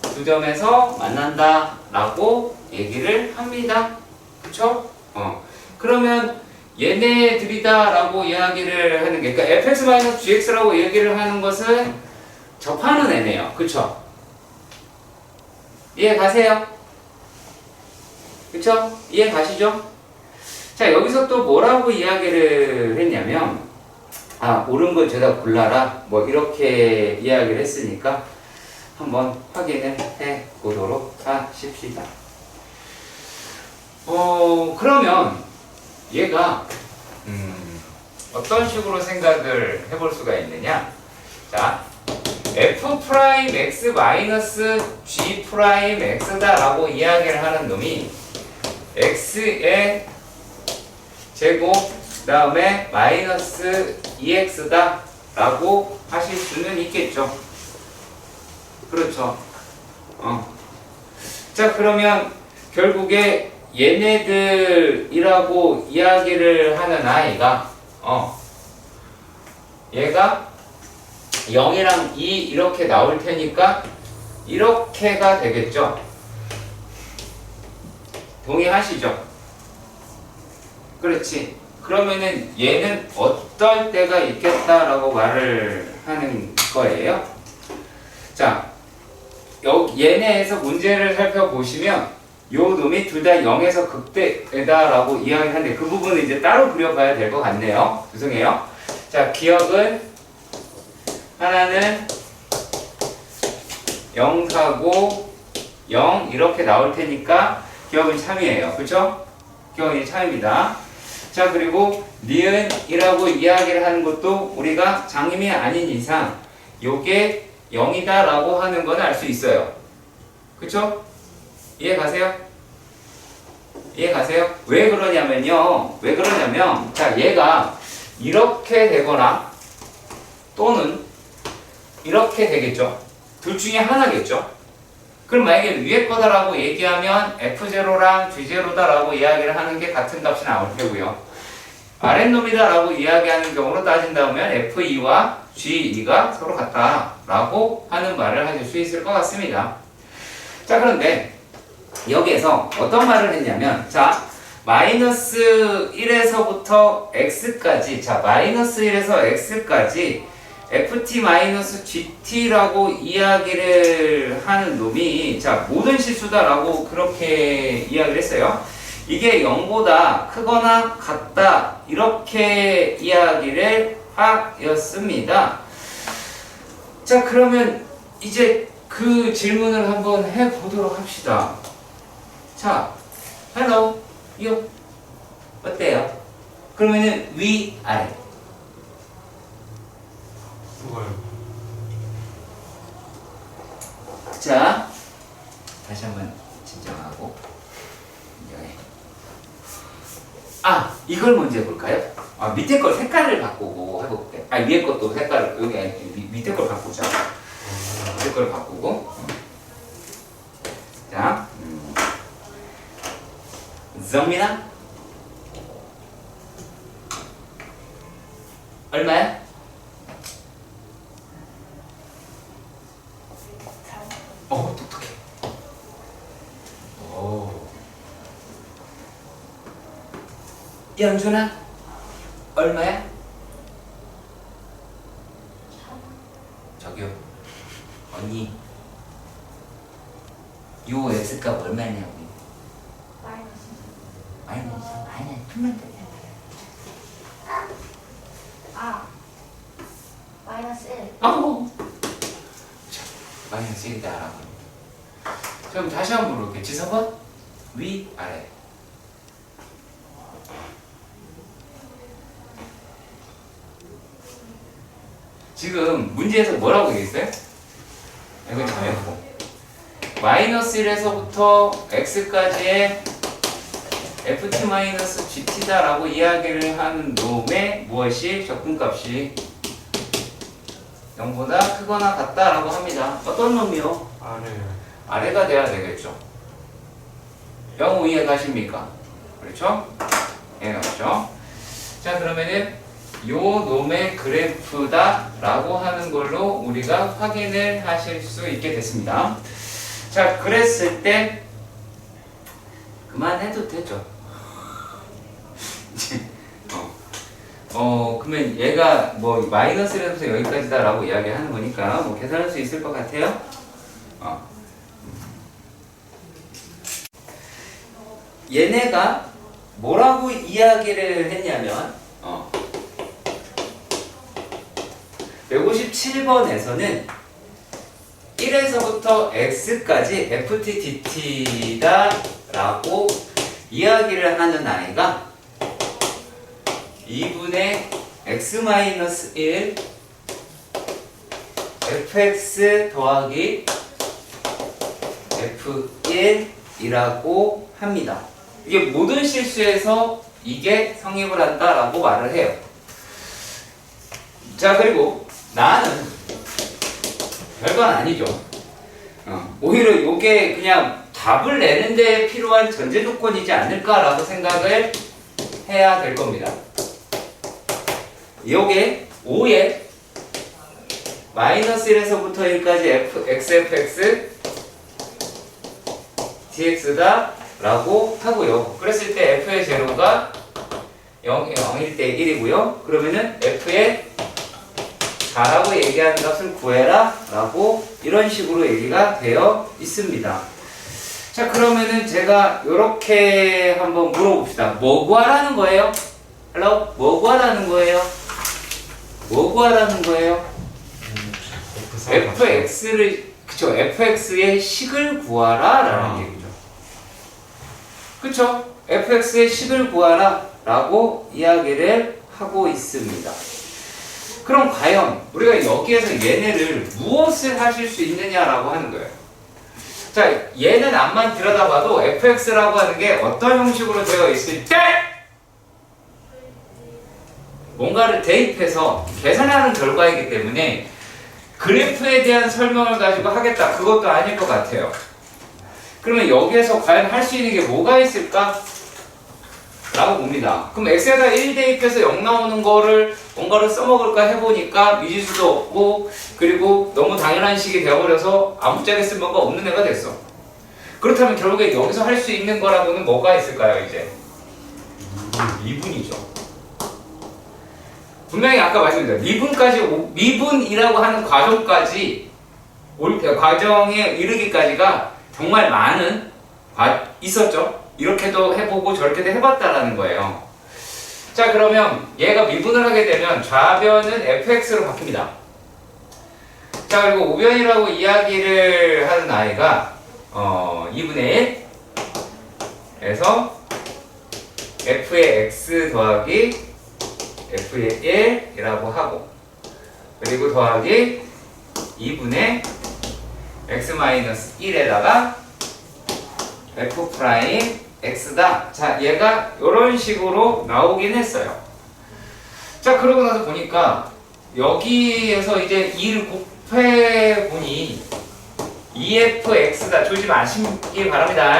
두 점에서 만난다 라고 얘기를 합니다. 그쵸? 그러면 얘네들이다 라고 이야기를 하는 게, 그러니까 fx-gx라고 얘기를 하는 것은 접하는 애네요. 그쵸? 이해 가세요? 그쵸? 이해 가시죠? 자, 여기서 또 뭐라고 이야기를 했냐면, 옳은 걸 죄다 골라라. 뭐, 이렇게 이야기를 했으니까 한번 확인을 해 보도록 하십시다. 그러면 얘가, 어떤 식으로 생각을 해볼 수가 있느냐? 자, f'x-g'x다 라고 이야기를 하는 놈이 x의 제곱 그 다음에 마이너스 2x다 라고 하실 수는 있겠죠. 그렇죠. 자, 그러면 결국에 얘네들이라고 이야기를 하는 아이가 얘가 0이랑 2 이렇게 나올 테니까 이렇게가 되겠죠. 동의하시죠? 그렇지. 그러면은 얘는 어떨 때가 있겠다라고 말을 하는 거예요. 자, 얘네에서 문제를 살펴보시면 요 놈이 둘 다 0에서 극대다라고 이야기하는데 그 부분은 이제 따로 그려봐야 될 것 같네요. 죄송해요. 자, 기억은 하나는 0, 4고 0 이렇게 나올 테니까 기억은 참이에요. 그렇죠? 기억은 참입니다. 자, 그리고 니은이라고 이야기를 하는 것도 우리가 장님이 아닌 이상 요게 0이다 라고 하는 건 알 수 있어요. 그쵸? 이해 가세요? 이해 가세요? 왜 그러냐면요. 왜 그러냐면, 자, 얘가 이렇게 되거나 또는 이렇게 되겠죠. 둘 중에 하나겠죠. 그럼 만약에 위에 거다라고 얘기하면 F0랑 G0다라고 이야기를 하는 게 같은 값이 나올 테고요. 아랫놈이다라고 이야기하는 경우로 따진다면 F2와 G2가 서로 같다라고 하는 말을 하실 수 있을 것 같습니다. 자, 그런데 여기에서 어떤 말을 했냐면, 자, 마이너스 1에서부터 x까지, 자, 마이너스 1에서 x까지 ft-gt라고 이야기를 하는 놈이, 자, 모든 실수다라고 그렇게 이야기를 했어요. 이게 0보다 크거나 같다, 이렇게 이야기를 하였습니다. 자, 그러면 이제 그 질문을 한번 해보도록 합시다. 자, hello, you. 어때요? 그러면은 위, 아래. 뭐가요? 자, 다시 한번 진정하고. 진정해. 이걸 먼저 해볼까요? 밑에 걸 색깔을 바꾸고 해볼게. 위에 것도 색깔을, 여기 밑에 걸 바꾸자. 밑에 걸 바꾸고. 자, 정민아? 얼마야? 똑똑해. 영준아? 얼마야? 요 x값 얼마냐고. 마이너스. 마이너스 아니야 풀면 돼. 아. 마이너스 1. 아우. 자, 마이너스 1이다라고. 그럼 다시 한번 물어볼게. 지석은 위 아래. 지금 문제에서 뭐라고 얘기했어요? 이거 참여하고 마이너스 1에서부터 x까지의 ft-gt다라고 이야기를 하는 놈의 무엇이 적분값이 0보다 크거나 같다라고 합니다. 어떤 놈이요? 아래요. 아래가 돼야 되겠죠. 0, 5 이해 가십니까? 그렇죠? 예, 그렇죠. 자, 그러면은 요 놈의 그래프다 라고 하는 걸로 우리가 확인을 하실 수 있게 됐습니다. 자, 그랬을 때 그만해도 되죠. 그러면 얘가 뭐 마이너스 1에서 여기까지다 라고 이야기하는 거니까 뭐 계산할 수 있을 것 같아요. 얘네가 뭐라고 이야기를 했냐면 157번에서는 1에서부터 x까지 ftdt다 라고 이야기를 하는 아이가 2분의 x-1 fx 더하기 f1이라고 합니다. 이게 모든 실수에서 이게 성립을 한다라고 말을 해요. 자, 그리고 나는 별건 아니죠. 오히려 이게 그냥 답을 내는 데 필요한 전제 조건이지 않을까라고 생각을 해야 될 겁니다. 요게 5에 마이너스 1에서부터 1까지 xfx dx다 라고 하고요. 그랬을 때 f의 제로가 0일 때 1이고요. 그러면은 f의 4라고 얘기하는 값을 구해라 라고 이런 식으로 얘기가 되어 있습니다. 자, 그러면은 제가 이렇게 한번 물어봅시다. 뭐 구하라는 거예요? 헬로? 뭐 구하라는 거예요? 뭐 구하라는 거예요? fx를, 그쵸, fx의 식을 구하라 라는 얘기죠. 그쵸? fx의 식을 구하라 라고 이야기를 하고 있습니다. 그럼 과연 우리가 여기에서 얘네를 무엇을 하실 수 있느냐라고 하는 거예요. 자, 얘는 앞만 들여다봐도 fx라고 하는 게 어떤 형식으로 되어 있을 때 뭔가를 대입해서 계산하는 결과이기 때문에 그래프에 대한 설명을 가지고 하겠다, 그것도 아닐 것 같아요. 그러면 여기에서 과연 할 수 있는 게 뭐가 있을까? 라고 봅니다. 그럼 x에다 1 대입해서 0 나오는 거를 뭔가를 써먹을까 해보니까 미지수도 없고 그리고 너무 당연한 식이 되어버려서 아무짝에 쓸모가 없는 애가 됐어. 그렇다면 결국에 여기서 할 수 있는 거라고는 뭐가 있을까요? 이제 미분이죠. 분명히 아까 말씀드렸죠. 미분이라고 하는 과정까지 과정에 이르기까지가 정말 많은 있었죠. 이렇게도 해보고 저렇게도 해봤다라는 거예요. 자, 그러면 얘가 미분을 하게 되면 좌변은 fx로 바뀝니다. 자, 그리고 우변이라고 이야기를 하는 아이가 2분의 1에서 f의 x 더하기 f의 1이라고 하고 그리고 더하기 2분의 x-1에다가 f 프라임 x다. 자, 얘가 이런 식으로 나오긴 했어요. 자, 그러고 나서 보니까 여기에서 이제 2를 곱해보니 2fx다. 조지 마시기 바랍니다.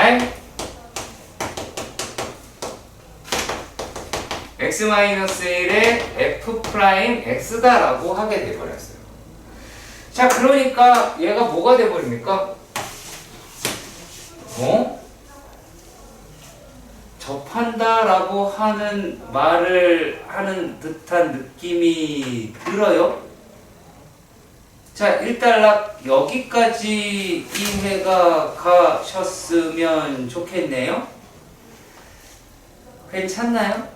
x-1의 f 프라임 x다 라고 하게 돼버렸어요. 자, 그러니까 얘가 뭐가 돼버립니까? 접한다라고 하는 말을 하는 듯한 느낌이 들어요. 자, 1단락 여기까지 이해가 가셨으면 좋겠네요. 괜찮나요?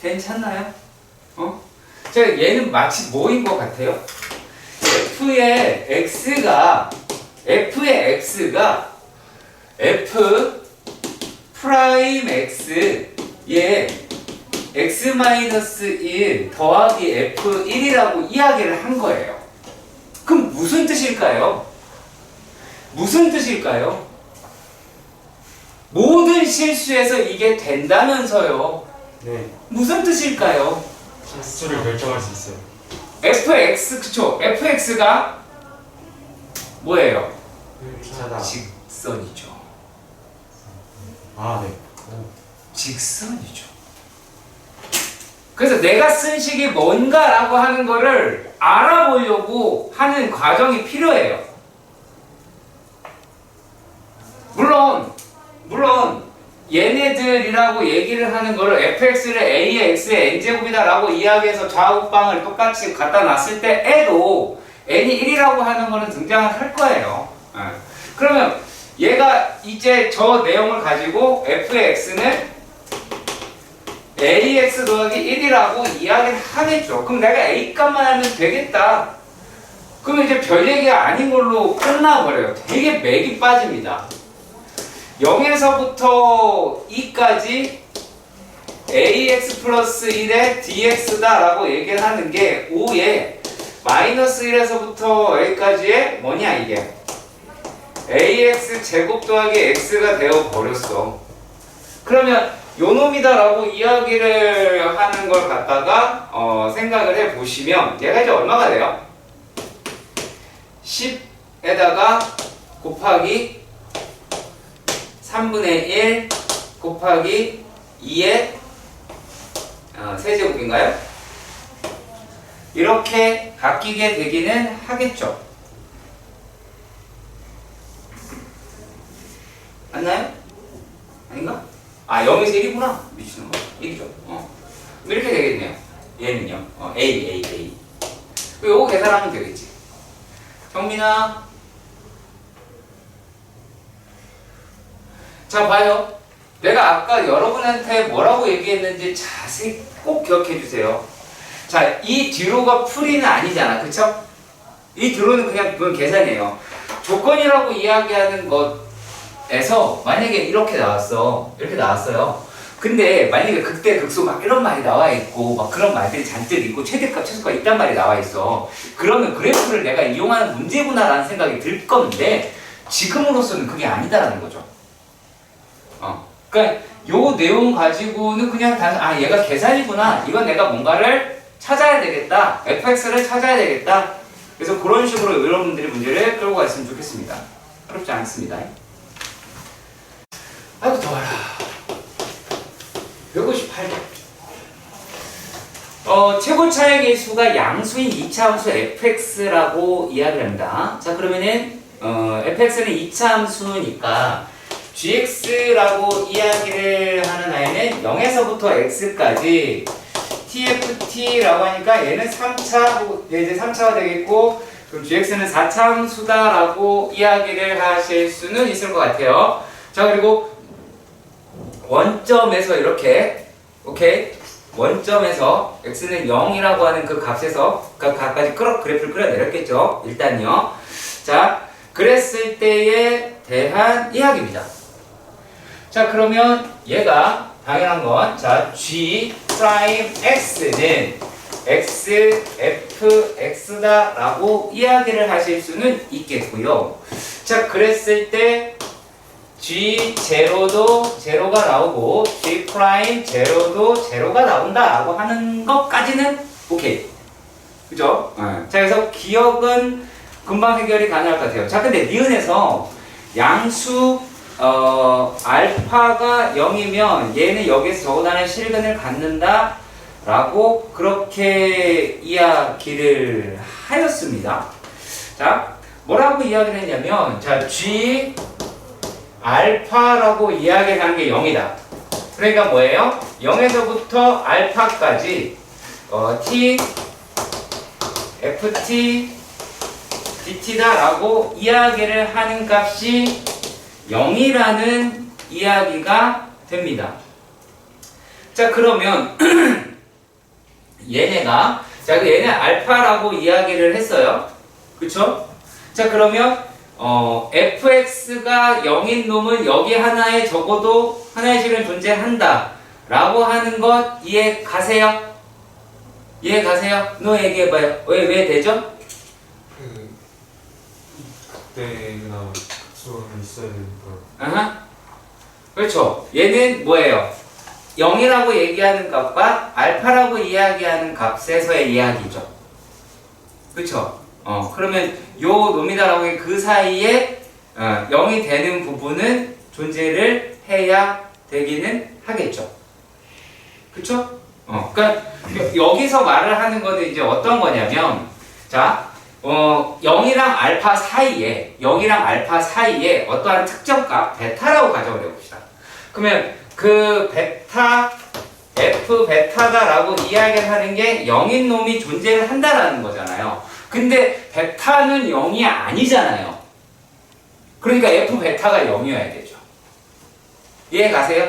괜찮나요? 자, 얘는 마치 뭐인 것 같아요? f의 x가 f 프라임 x에 x-1 더하기 f1이라고 이야기를 한 거예요. 그럼 무슨 뜻일까요? 무슨 뜻일까요? 모든 실수에서 이게 된다면서요. 네. 무슨 뜻일까요? 실수를 결정할 수 있어요. fx, 그쵸? fx가 뭐예요? 차다. 직선이죠. 아, 네. 직선이죠. 그래서 내가 쓴 식이 뭔가라고 하는 거를 알아보려고 하는 과정이 필요해요. 물론 얘네들이라고 얘기를 하는 거를 fx를 a의 x의 n제곱이다 라고 이야기해서 좌우방을 똑같이 갖다 놨을 때에도 n이 1이라고 하는 거는 등장을 할 거예요. 그러면 얘가 이제 저 내용을 가지고 f의 x는 ax 더하기 1이라고 이야기를 하겠죠. 그럼 내가 a 값만 하면 되겠다. 그러면 이제 별 얘기가 아닌 걸로 끝나버려요. 되게 맥이 빠집니다. 0에서부터 2까지 ax 플러스 1의 dx다 라고 얘기를 하는 게 5에 마이너스 1에서부터 a까지의 뭐냐 이게 ax 제곱 더하기 x가 되어 버렸어. 그러면 요놈이다 라고 이야기를 하는 걸 갖다가 생각을 해 보시면 얘가 이제 얼마가 돼요? 10에다가 곱하기 3분의 1 곱하기 2의 세제곱인가요? 이렇게 바뀌게 되기는 하겠죠. 맞나요? 아닌가? 아, 0에서 1이구나. 미치는 거. 1이죠. 이렇게 되겠네요. 얘는요. A. 요거 계산하면 되겠지. 정민아. 자, 봐요. 내가 아까 여러분한테 뭐라고 얘기했는지 자세히 꼭 기억해 주세요. 자, 이 뒤로가 풀이는 아니잖아. 그쵸? 이 뒤로는 그건 계산이에요. 조건이라고 이야기하는 것에서 만약에 이렇게 나왔어요. 근데 만약에 극대 극소 막 이런 말이 나와 있고 막 그런 말들이 잔뜩 있고 최대값 최소값 이딴 말이 나와 있어. 그러면 그래프를 내가 이용하는 문제구나라는 생각이 들 건데 지금으로서는 그게 아니다라는 거죠. 그러니까 요 내용 가지고는 그냥 얘가 계산이구나. 이건 내가 뭔가를 찾아야 되겠다. fx를 찾아야 되겠다. 그래서 그런 식으로 여러분들이 문제를 끌고 갔으면 좋겠습니다. 어렵지 않습니다. 아이고 더워라. 158점. 최고 차액의 수가 양수인 2차 함수 fx라고 이야기를 합니다. 자, 그러면은 fx는 2차 함수니까 gx라고 이야기를 하는 아이는 0에서부터 x까지 tft라고 하니까 얘는 3차, 이제 3차가 되겠고, 그럼 gx는 4차 함수다라고 이야기를 하실 수는 있을 것 같아요. 자, 그리고 원점에서 이렇게, 오케이? 원점에서 x는 0이라고 하는 그 값에서 각까지 그래프를 끌어내렸겠죠. 일단요. 자, 그랬을 때에 대한 이야기입니다. 자, 그러면 얘가 당연한 건, 자, g 프라임 x는 x, f, x다 라고 이야기를 하실 수는 있겠고요. 자, 그랬을 때 g 제로도 제로가 나오고 g 프라임 제로도 제로가 나온다 라고 하는 것까지는 오케이. 그죠? 자, 그래서 기억은 금방 해결이 가능할 것 같아요. 자, 근데 니은에서 양수 알파가 0이면 얘는 여기서 저보다는 실근을 갖는다 라고 그렇게 이야기를 하였습니다. 자, 뭐라고 이야기를 했냐면, 자, G 알파라고 이야기를 하는 게 0이다. 그러니까 뭐예요? 0에서부터 알파까지 T ft dt다라고 이야기를 하는 값이 0이라는 이야기가 됩니다. 자, 그러면 얘네가 얘네 알파라고 이야기를 했어요. 그쵸? 자, 그러면 fx가 0인 놈은 여기 하나에 적어도 하나의 식은 존재한다 라고 하는 것 이해 가세요? 이해 가세요? 너 얘기해봐요. 왜 되죠? 그때나 수는 있어야 되니까. 아하. 그렇죠. 얘는 뭐예요? 0이라고 얘기하는 값과 알파라고 이야기하는 값에서의 이야기죠. 그렇죠? 그러면 요 놈이다라고 그 사이에 0이 되는 부분은 존재를 해야 되기는 하겠죠. 그렇죠? 그러니까 여기서 말을 하는 거는 이제 어떤 거냐면, 자, 0이랑 알파 사이에 어떠한 특정 값 베타라고 가정을 해봅시다. 그러면 그 베타 f 베타다라고 이야기를 하는 게 0인 놈이 존재를 한다라는 거잖아요. 근데 베타는 0이 아니잖아요. 그러니까 f 베타가 0이어야 되죠. 이해 가세요?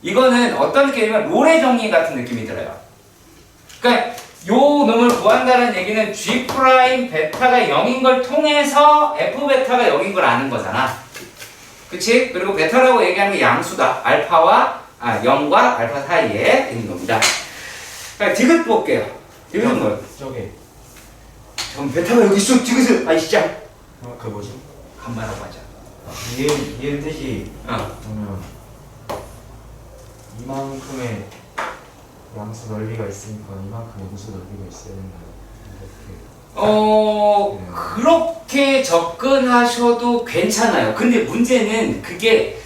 이거는 어떤 느낌이냐면 롤의 정리 같은 느낌이 들어요. 그러니까 요 놈을 구한다는 얘기는 g 프라임 베타가 0인 걸 통해서 f 베타가 0인 걸 아는 거잖아. 그치? 그리고 베타라고 얘기하는 게 양수다. 알파와 0과 알파 사이에 있는 겁니다. 자, 디귿 볼게요. 디귿은 뭐예요? 저게 전 베타가 여기 있어. 디귿을 아시죠? 그 뭐지? 간마라고 하자. 이해 뜻이 어. 보면 이만큼의 양수 넓이가 있으니까 이만큼의 음수 넓이가 있어야 된다. 그렇게 접근하셔도 괜찮아요. 근데 문제는 그게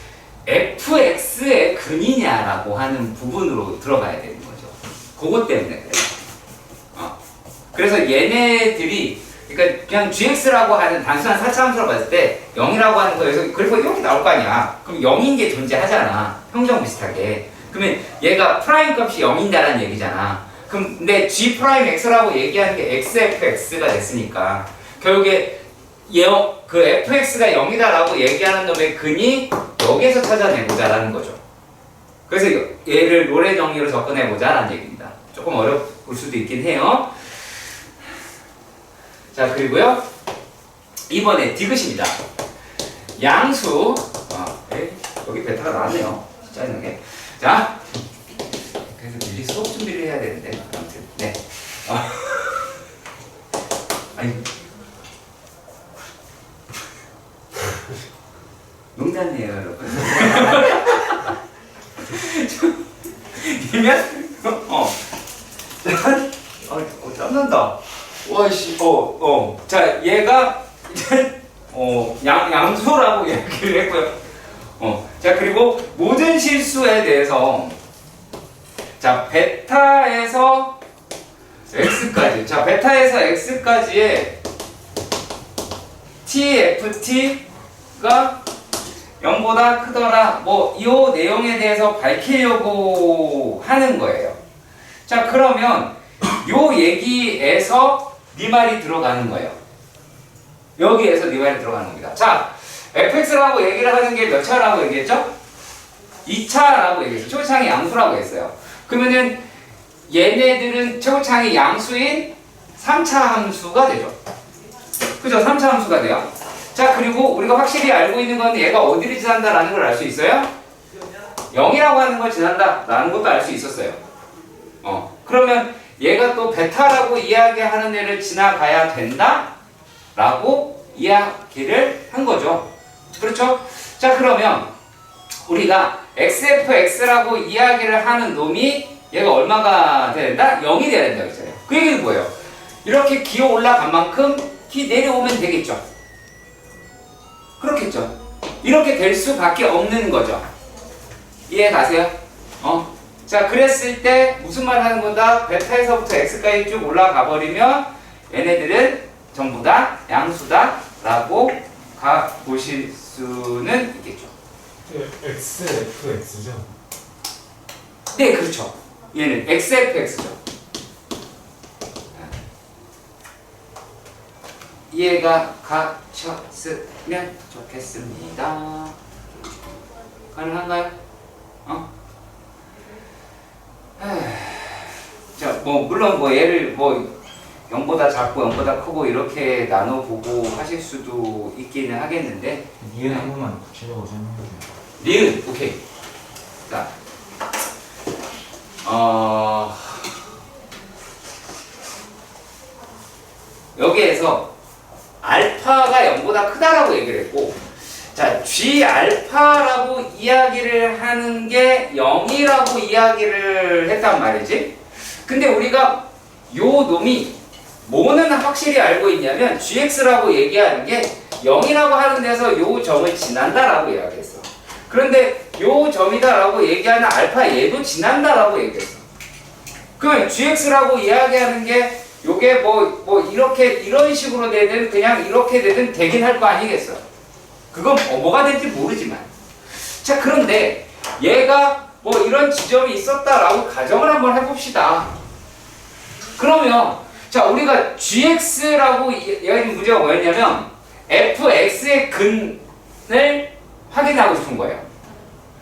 fx의 근이냐라고 하는 부분으로 들어가야 되는 거죠. 그것 때문에 그래요. 그래서 얘네들이, 그러니까 그냥 gx라고 하는 단순한 사차함수로 봤을 때 0이라고 하는 거에서 그래프 이렇게 나올 거 아니야. 그럼 0인 게 존재하잖아. 평정 비슷하게. 그러면 얘가 프라임 값이 0인다라는 얘기잖아. 그럼 근데 g 프라임 x라고 얘기하는 게 xfx가 됐으니까 결국에 그 fx가 0이다라고 얘기하는 놈의 근이 여기에서 찾아내보자라는 거죠. 그래서 얘를 롤의 정리로 접근해보자라는 얘기입니다. 조금 어려울 수도 있긴 해요. 자, 그리고요 이번에 디귿입니다. 양수 여기 베타가 나왔네요. 짜증나게. 자, 그래서 미리 수업 준비를 해야 되는데 아무튼 네. 아니 농담이에요, 여러분. 이면 땀난다. 와씨, 자, 얘가 이제 양수라고 얘기를 했고요. 자, 그리고 모든 실수에 대해서 자, 베타에서 x까지. 자, 베타에서 x까지의 tft가 0보다 크더라. 뭐, 이 내용에 대해서 밝히려고 하는 거예요. 자, 그러면 요 얘기에서 네 말이 들어가는 거예요. 여기에서 네 말이 들어가는 겁니다. 자, fx라고 얘기를 하는 게 몇 차라고 얘기했죠? 2차라고 얘기했어요. 최고차항이 양수라고 했어요. 그러면은 얘네들은 최고차항이 양수인 3차 함수가 되죠. 그죠? 3차 함수가 돼요. 자, 그리고 우리가 확실히 알고 있는 건 얘가 어디를 지난다라는 걸 알 수 있어요? 0이라고 하는 걸 지난다라는 것도 알 수 있었어요. 그러면 얘가 또 베타라고 이야기하는 애를 지나가야 된다? 라고 이야기를 한 거죠. 그렇죠? 자, 그러면 우리가 xfx라고 이야기를 하는 놈이 얘가 얼마가 돼야 된다? 0이 돼야 된다고 했잖아요. 그 얘기는 뭐예요? 이렇게 기어 올라간 만큼 기 내려오면 되겠죠. 그렇겠죠. 이렇게 될 수밖에 없는 거죠. 이해 가세요? 자, 그랬을 때 무슨 말 하는 거다? 베타에서부터 x까지 쭉 올라가 버리면 얘네들은 전부 다 양수다 라고 보실 수는 있겠죠. xfx죠? 네, 그렇죠. 얘는 xfx죠. 이해가 가셨으면 좋겠습니다. 가능한가요? 자, 물론 얘를 0보다 작고 0보다 크고 이렇게 나눠보고 하실 수도 있기는 하겠는데 니은 한 번만 구체적으로 설명해주세요. 니은 오케이. 자, 여기에서 알파가 0보다 크다라고 얘기를 했고, 자, G 알파라고 이야기를 하는 게 0이라고 이야기를 했단 말이지. 근데 우리가 요 놈이 뭐는 확실히 알고 있냐면 GX라고 얘기하는 게 0이라고 하는 데서 요 점을 지난다라고 이야기했어. 그런데 요 점이다라고 얘기하는 알파 얘도 지난다라고 얘기했어. 그러면 GX라고 이야기하는 게 요게 이렇게 이런 식으로 되든 그냥 이렇게 되든 되긴 할 거 아니겠어. 그건 뭐가 될지 모르지만. 자, 그런데 얘가 이런 지점이 있었다라고 가정을 한번 해봅시다. 그러면 자, 우리가 GX라고 얘기하는 문제가 뭐였냐면 fx의 근을 확인하고 싶은 거예요.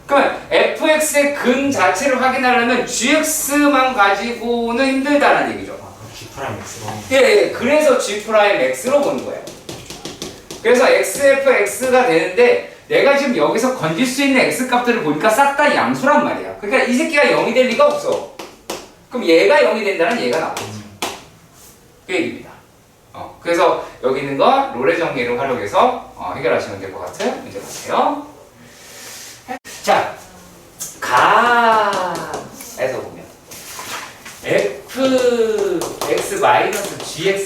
그러면 fx의 근 자체를 확인하려면 gx만 가지고는 힘들다는 얘기죠. G 프라임 X로. 예, 그래서 g 프라임 x로 보는 거예요. 그래서 xfx가 되는데 내가 지금 여기서 건질 수 있는 x 값들을 보니까 싹 다 양수란 말이야. 그러니까 이 새끼가 0이 될 리가 없어. 그럼 얘가 0이 된다는 얘가 나오겠지. 그 얘기입니다. 그래서 여기 있는 거 롤의 정리를 활용해서 해결하시면 될 것 같은 문제 같아요. 자, 가에서 보면 fx-gx,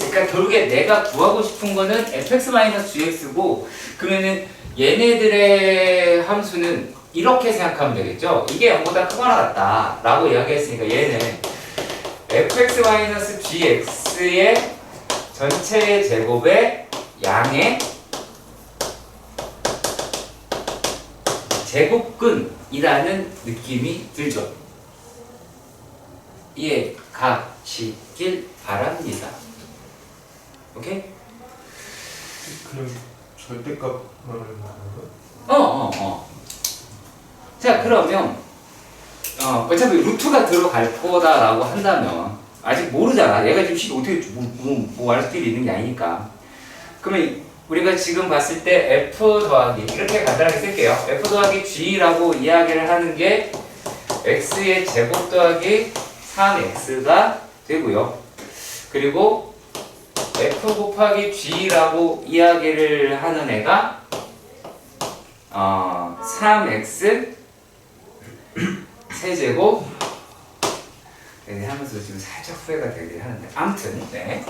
그러니까 결국에 내가 구하고 싶은 거는 fx-gx고, 그러면은 얘네들의 함수는 이렇게 생각하면 되겠죠. 이게 0보다 크거나 같다 라고 이야기했으니까 얘는 fx-gx의 전체의 제곱의 양의 제곱근이라는 느낌이 들죠. 이해 가시길 바랍니다. 오케이? 그럼 절대값 말하는 건가요? 자, 그러면 어차피 루트가 들어갈 거다라고 한다면 아직 모르잖아. 얘가 지금 어떻게 알 수도 있는 게 아니니까. 그러면 우리가 지금 봤을 때 f 더하기 이렇게 간단하게 쓸게요. f 더하기 g라고 이야기를 하는 게 x의 제곱 더하기 3x가 되고요. 그리고 f 곱하기 g라고 이야기를 하는 애가 3x 세제곱 하면서 지금 살짝 후회가 되긴 하는데 아무튼 네.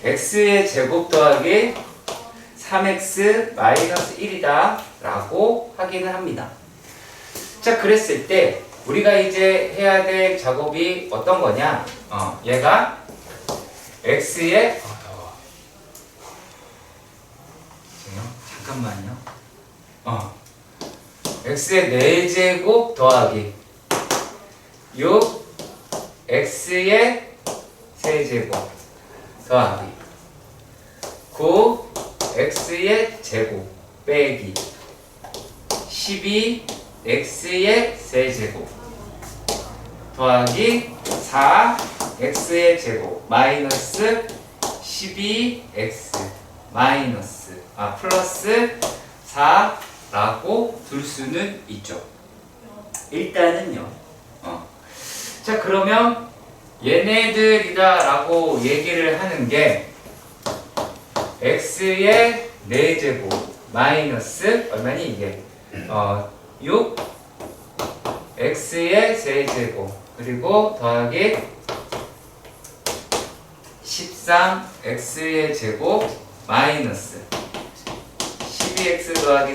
x의 제곱 더하기 3x 마이너스 1이다 라고 확인을 합니다. 자, 그랬을 때 우리가 이제 해야 될 작업이 어떤 거냐, 얘가 x의 잠깐만요. x의 4제곱 더하기 6 x의 세제곱 더하기 9 x의 제곱 빼기 12 x의 세제곱 더하기 4 x의 제곱 마이너스 12x 마이너스 플러스 4라고 둘 수는 있죠. 일단은요. 자, 그러면 얘네들이다 라고 얘기를 하는 게 x의 4제곱 마이너스 얼마니 이게 6 x의 세제곱 그리고 더하기 13 x의 제곱 마이너스 12x 더하기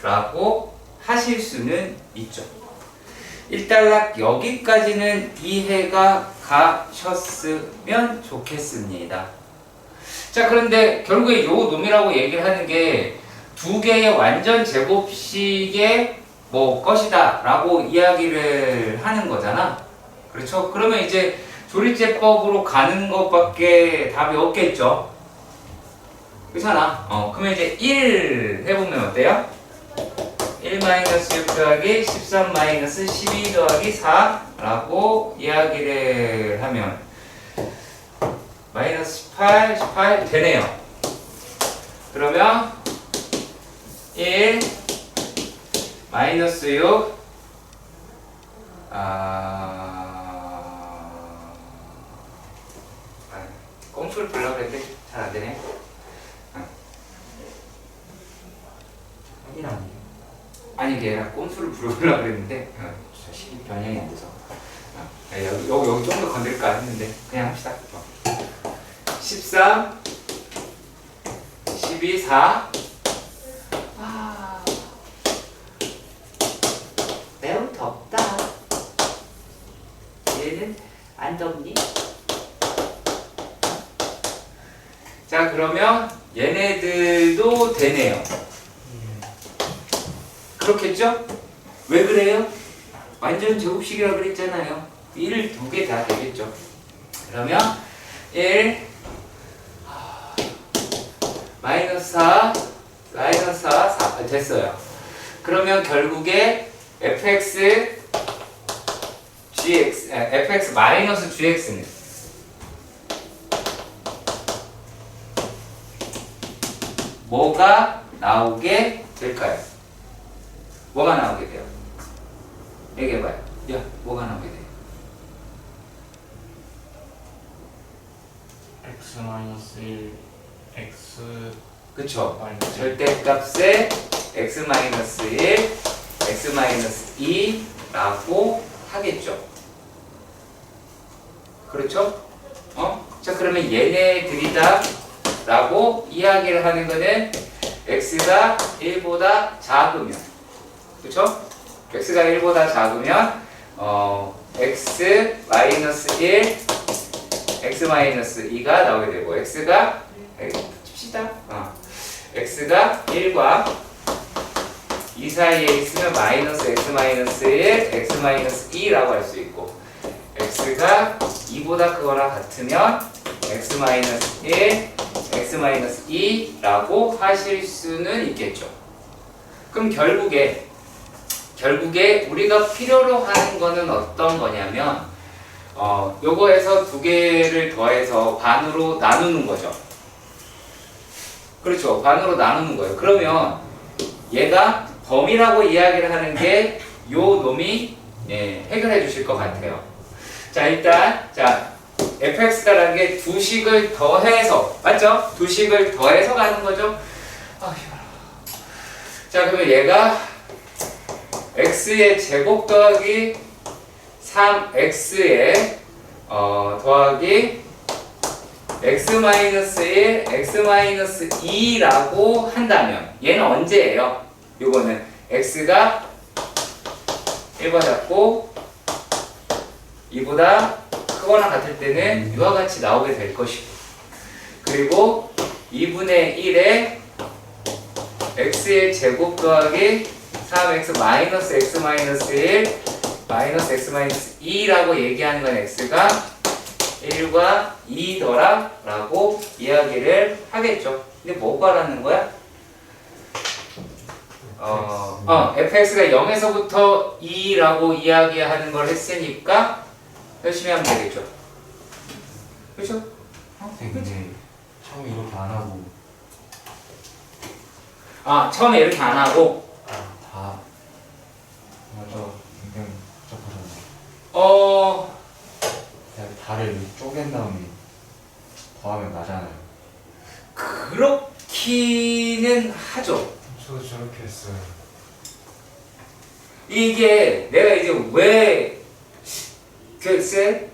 4라고 하실 수는 있죠. 일단락 여기까지는 이해가 가셨으면 좋겠습니다. 자, 그런데 결국에 요 놈이라고 얘기를 하는 게 두 개의 완전 제곱식의 것이다 라고 이야기를 하는 거잖아. 그렇죠? 그러면 이제 조리제법으로 가는 것밖에 답이 없겠죠. 그렇잖아. 그러면 이제 1 해보면 어때요? 1 마이너스 6 더하기 13 마이너스 12 더하기 4라고 이야기를 하면 마이너스 18 되네요. 그러면 1 마이너스 6 꼼수를 불러고 그랬는데 잘 안되네. 1 아니에요? 아니 이게 아니라 꼼수를 부르려고 그랬는데 식이 변형이 안 돼서 여기 좀 더 건드릴까 했는데 그냥 합시다. 13 12 4 매우 덥다. 얘는 안 덥니? 자 그러면 얘네들도 되네요. 그렇겠죠? 왜 그래요? 완전 제곱식이라 그랬잖아요. 1, 2개 다 되겠죠. 그러면 1 마이너스 4 마이너스 4 됐어요. 그러면 결국에 fx gx fx 마이너스 gx는 뭐가 나오게 될까요? 뭐가 나오게 돼요? 얘기해봐요. 야, 뭐가 나오게 돼요? x 마이너스 1 x 그쵸? 마이너스 절대값에 x 마이너스 1, x 마이너스 2라고 하겠죠. 그렇죠? 자 그러면 얘네들이다 라고 이야기를 하는 거는 x가 1보다 작으면, 그쵸? x가 1보다 작으면 x 마이너스 1, x 마이너스 2가 나오게 되고 x가 칩시다. x가 1과 2 사이에 있으면 마이너스 x 마이너스 1, x 마이너스 2라고 할 수 있고 x가 2보다 크거나 같으면 x 마이너스 1, x 마이너스 2라고 하실 수는 있겠죠. 그럼 결국에 우리가 필요로 하는 거는 어떤 거냐면 요거에서 두 개를 더해서 반으로 나누는 거죠. 그렇죠. 반으로 나누는 거예요. 그러면 얘가 범위라고 이야기를 하는 게 요 놈이 해결해 주실 것 같아요. 자 일단 fx라는 게 두 식을 더해서, 맞죠? 두 식을 더해서 가는 거죠. 자 그러면 얘가 x의 제곱 더하기 3x의 더하기 x-1, x-2라고 한다면 얘는 언제예요? 요거는 x가 1보다 작고 2보다 크거나 같을 때는 이와 같이 나오게 될 것이고, 그리고 2분의 1에 x의 제곱 더하기 3x 마이너스 x 마이너스 1 마이너스 x 마이너스 2라고 얘기하는 건 x가 1과 2더라 라고 이야기를 하겠죠. 근데 뭐가라는 거야? fx가 0에서부터 2라고 이야기하는 걸 했으니까 열심히 하면 되겠죠. 그렇죠? 근데 처음에 이렇게 안 하고 처음에 이렇게 안 하고 다 맞아 굉장히 복잡하잖아요. 그냥 달을 쪼갠 다음에 더하면 나잖아요. 그렇기는 하죠. 저도 저렇게 했어요. 이게 내가 이제 왜 글쎄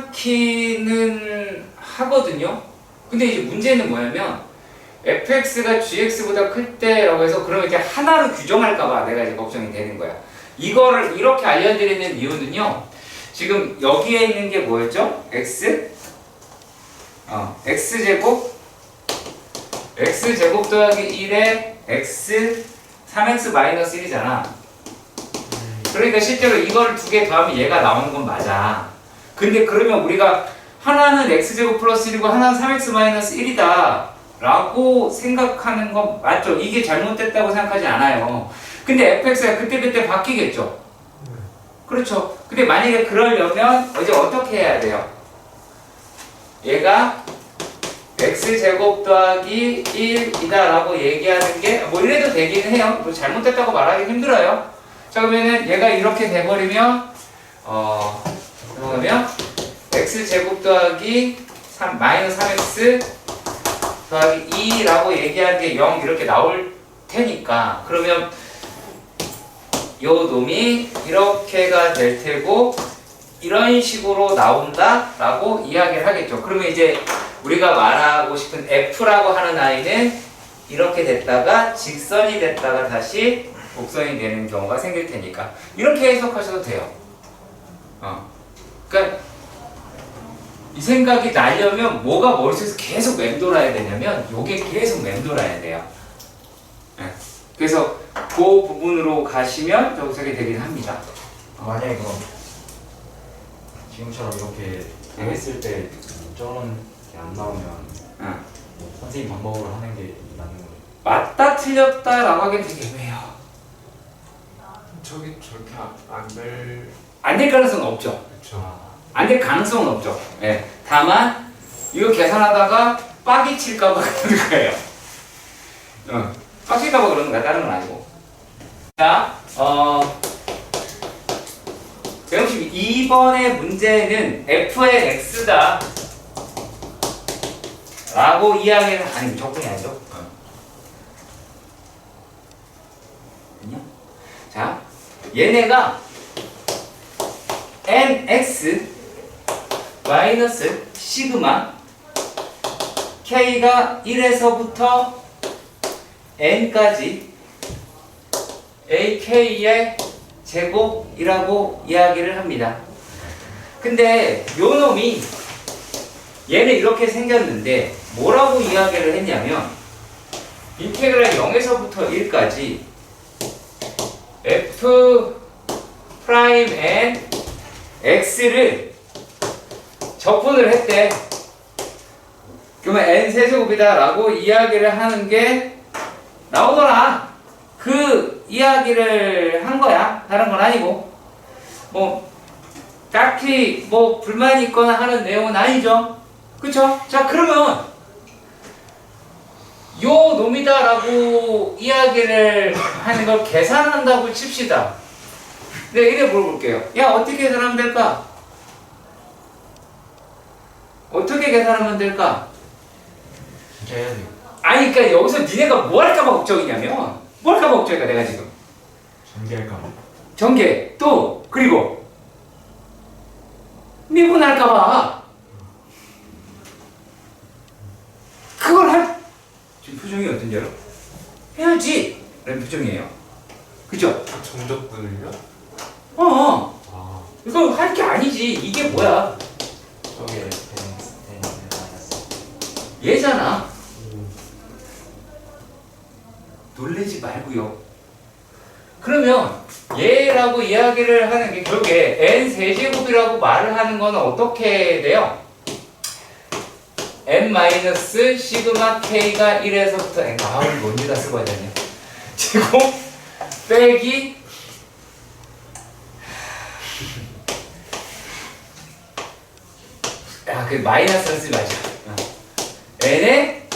괜찮기는 하거든요. 근데 이제 문제는 뭐냐면 fx가 gx보다 클 때라고 해서 그러면 이제 하나로 규정할까봐 내가 이제 걱정이 되는 거야. 이거를 이렇게 알려드리는 이유는요. 지금 여기에 있는 게 뭐였죠? x? x제곱 더하기 1에 x 3x 마이너스 1이잖아. 그러니까 실제로 이거를 두 개 더하면 얘가 나오는 건 맞아. 근데 그러면 우리가 하나는 x제곱 플러스 1이고 하나는 3x 마이너스 1이다 라고 생각하는 건 맞죠? 이게 잘못됐다고 생각하지 않아요. 근데 fx가 그때그때 바뀌겠죠? 그렇죠. 근데 만약에 그러려면 이제 어떻게 해야 돼요? 얘가 x제곱 더하기 1이다 라고 얘기하는 게 뭐 이래도 되긴 해요. 뭐 잘못됐다고 말하기 힘들어요. 자, 그러면은 얘가 이렇게 돼버리면 그러면 x제곱 더하기 마이너스 3x 더하기 2라고 얘기하는 게 0 이렇게 나올 테니까, 그러면 요 놈이 이렇게가 될 테고 이런 식으로 나온다 라고 이야기를 하겠죠. 그러면 이제 우리가 말하고 싶은 f라고 하는 아이는 이렇게 됐다가 직선이 됐다가 다시 곡선이 되는 경우가 생길 테니까 이렇게 해석하셔도 돼요. 그러니까 이 생각이 나려면 뭐가 머릿속에서 계속 맴돌아야 되냐면 요게 계속 맴돌아야 돼요. 그래서 그 부분으로 가시면 저게 되긴 합니다. 만약에 그럼 지금처럼 이렇게 했을 때 저런 게 안 나오면 뭐 선생님 방법으로 하는 게 맞는 거예요? 맞다 틀렸다라고 하기엔 되게 애매해요. 저기 저렇게 안될 안 될 가능성은 없죠. 그쵸. 안 될 가능성은 없죠. 예. 다만 이거 계산하다가 빡이 칠까봐 그러는 거예요. 빡 칠까봐 그러는 거야. 다른 건 아니고. 자, 배움식 2번의 문제는 f의 x다 라고 이야기를, 아니 적분이 아니죠. 자, 얘네가 nx 마이너스 시그마 k가 1에서부터 n까지 ak의 제곱이라고 이야기를 합니다. 근데 요 놈이 얘는 이렇게 생겼는데 뭐라고 이야기를 했냐면 인테그랄 0에서부터 1까지 f 프라임 n x를 적분을 했대. 그러면 n 세제곱이다 라고 이야기를 하는 게 나오더라. 그 이야기를 한 거야. 다른 건 아니고 뭐 딱히 뭐 불만이 있거나 하는 내용은 아니죠. 그쵸? 자, 그러면 요 놈이다 라고 이야기를 하는 걸 계산한다고 칩시다. 내가 이래 물어볼게요. 야, 어떻게 계산하면 될까? 어떻게 계산하면 될까? 진짜 해야 돼요. 아니, 그러니까 여기서 니네가 뭐 할까봐 걱정이냐면 뭐 할까봐 걱정이니까 내가 지금 전개할까 봐. 전개 또 그리고 미분할까봐 그걸 할 지금 표정이 어떤지 알아? 해야지 라는 표정이에요. 그죠? 정적분을요? 어 이거 할 게 아니지. 이게 뭐야? 저게 n 마이너스. 얘잖아. 놀래지 말고요. 그러면 얘라고 이야기를 하는 게 결국에 n 세제곱이라고 말을 하는 거는 어떻게 돼요? n 마이너스 시그마 k가 1에서부터 n 우리 뭔지 다 쓰고 와야 되네. 제곱 빼기 그 마이너스는 쓰지 말자. n에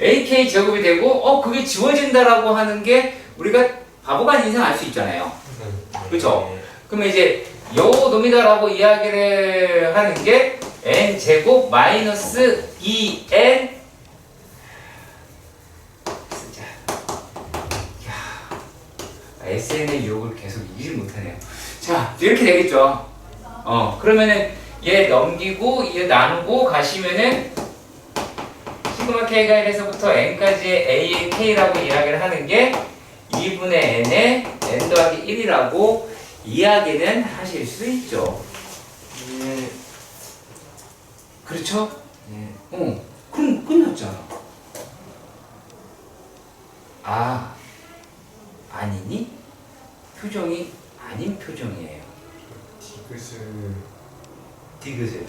ak 제곱이 되고 그게 지워진다라고 하는 게 우리가 바보가 아닌 이상 알 수 있잖아요. 그렇죠? 그러면 이제 요 놈이다라고 이야기를 하는 게 n 제곱 마이너스 2n 쓰자. SN의 유혹을 계속 이기지 못하네요. 자, 이렇게 되겠죠. 그러면은 얘 넘기고 얘 나누고 가시면은 시그마 k가 1에서부터 n까지의 a의 k라고 이야기를 하는 게 2분의 n의 n 더하기 1이라고 이야기는 하실 수 있죠. 예. 그렇죠? 예. 그럼 끝났잖아. 아니니? 표정이 아닌 표정이에요. 디귿을 디귿을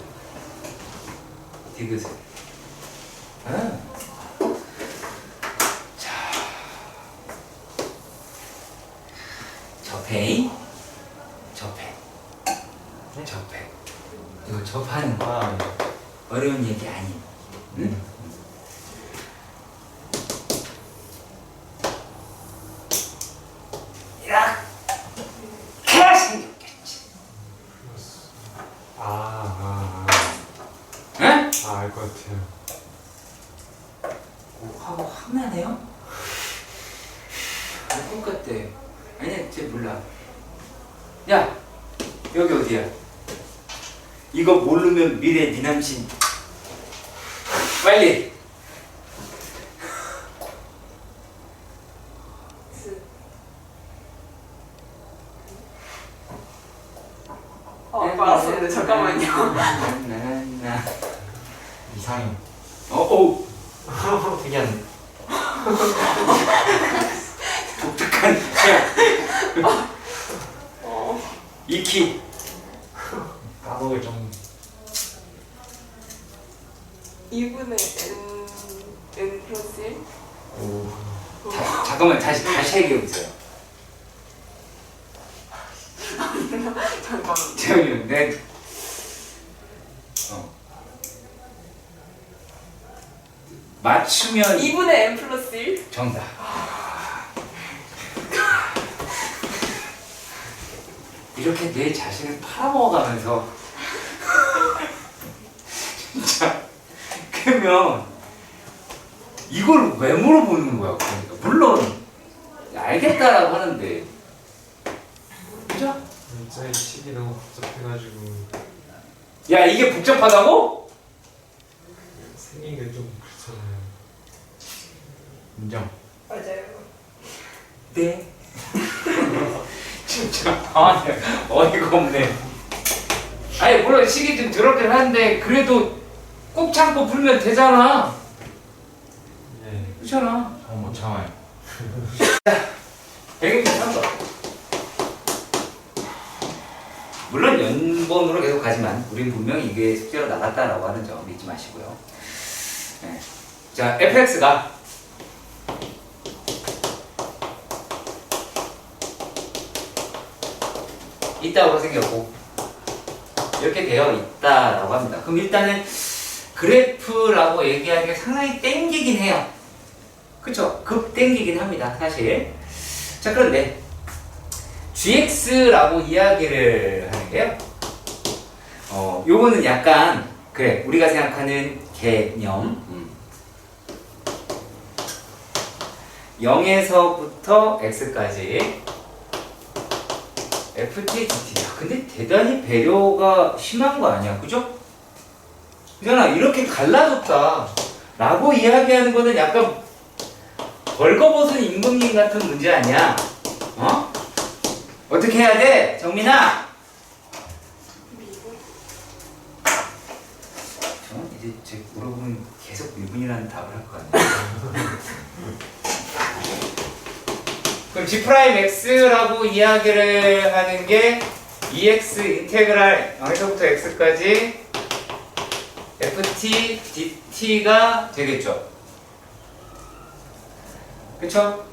응? 이렇게 생겼겠지. 응? 알 것 같아요. 하고 화나네요? 똑같대. 아니야, 쟤 몰라. 야, 여기 어디야? 이거 모르면 미래 네 남친. 빨리. 알았었는데 잠깐만요. 나. 이상해. 오. 특이한. 독특한 취향. 익히. 까먹을 좀. 2분의 n 플러스 1? 오. 잠깐만 다시 얘기해 보세요. 잠깐만. 재현이 내. 맞추면 2분의 n 플러스 1? 정답. 이렇게 내 자신을 팔아먹어가면서 진짜 그러면 이걸 왜 물어보는 거야? 그러니까 물론 알겠다라고 하는데 그죠? 문자의 식이 너무 복잡해가지고 야 이게 복잡하다고? 생긴 게 좀 그렇잖아요. 인정. 맞아요. 네. 진짜 어이가 없네. 아니 물론 식이 좀 더럽긴 한데 그래도 꾹 참고 불면 되잖아. 예. 그렇잖아. 못 참아요. 100일 3번. 물론 연번으로 계속 가지만 우린 분명히 이게 숙제로 나갔다라고 하는 점 잊지 마시고요. 네. 자, fx가 있다고 생겼고 이렇게 되어 있다라고 합니다. 그럼 일단은 그래프라고 얘기하는 게 상당히 땡기긴 해요. 그쵸? 급 땡기긴 합니다, 사실. 자, 그런데 gx라고 이야기를 하는 게요. 요거는 약간 그래 우리가 생각하는 개념 0에서부터 x까지 ft, dt. 야, 근데 대단히 배려가 심한 거 아니야, 그죠? 그잖아, 이렇게 갈라졌다 라고 이야기하는 거는 약간 벌거벗은 임금님 같은 문제 아니야? 어? 어떻게 해야 돼? 정민아! 저 이제 제 물어보면 계속 미분이라는 답을 할 거 아니야? 그럼 G'X라고 이야기를 하는 게 EX 인테그랄 0에서부터 X까지 FT, DT가 되겠죠? 그쵸?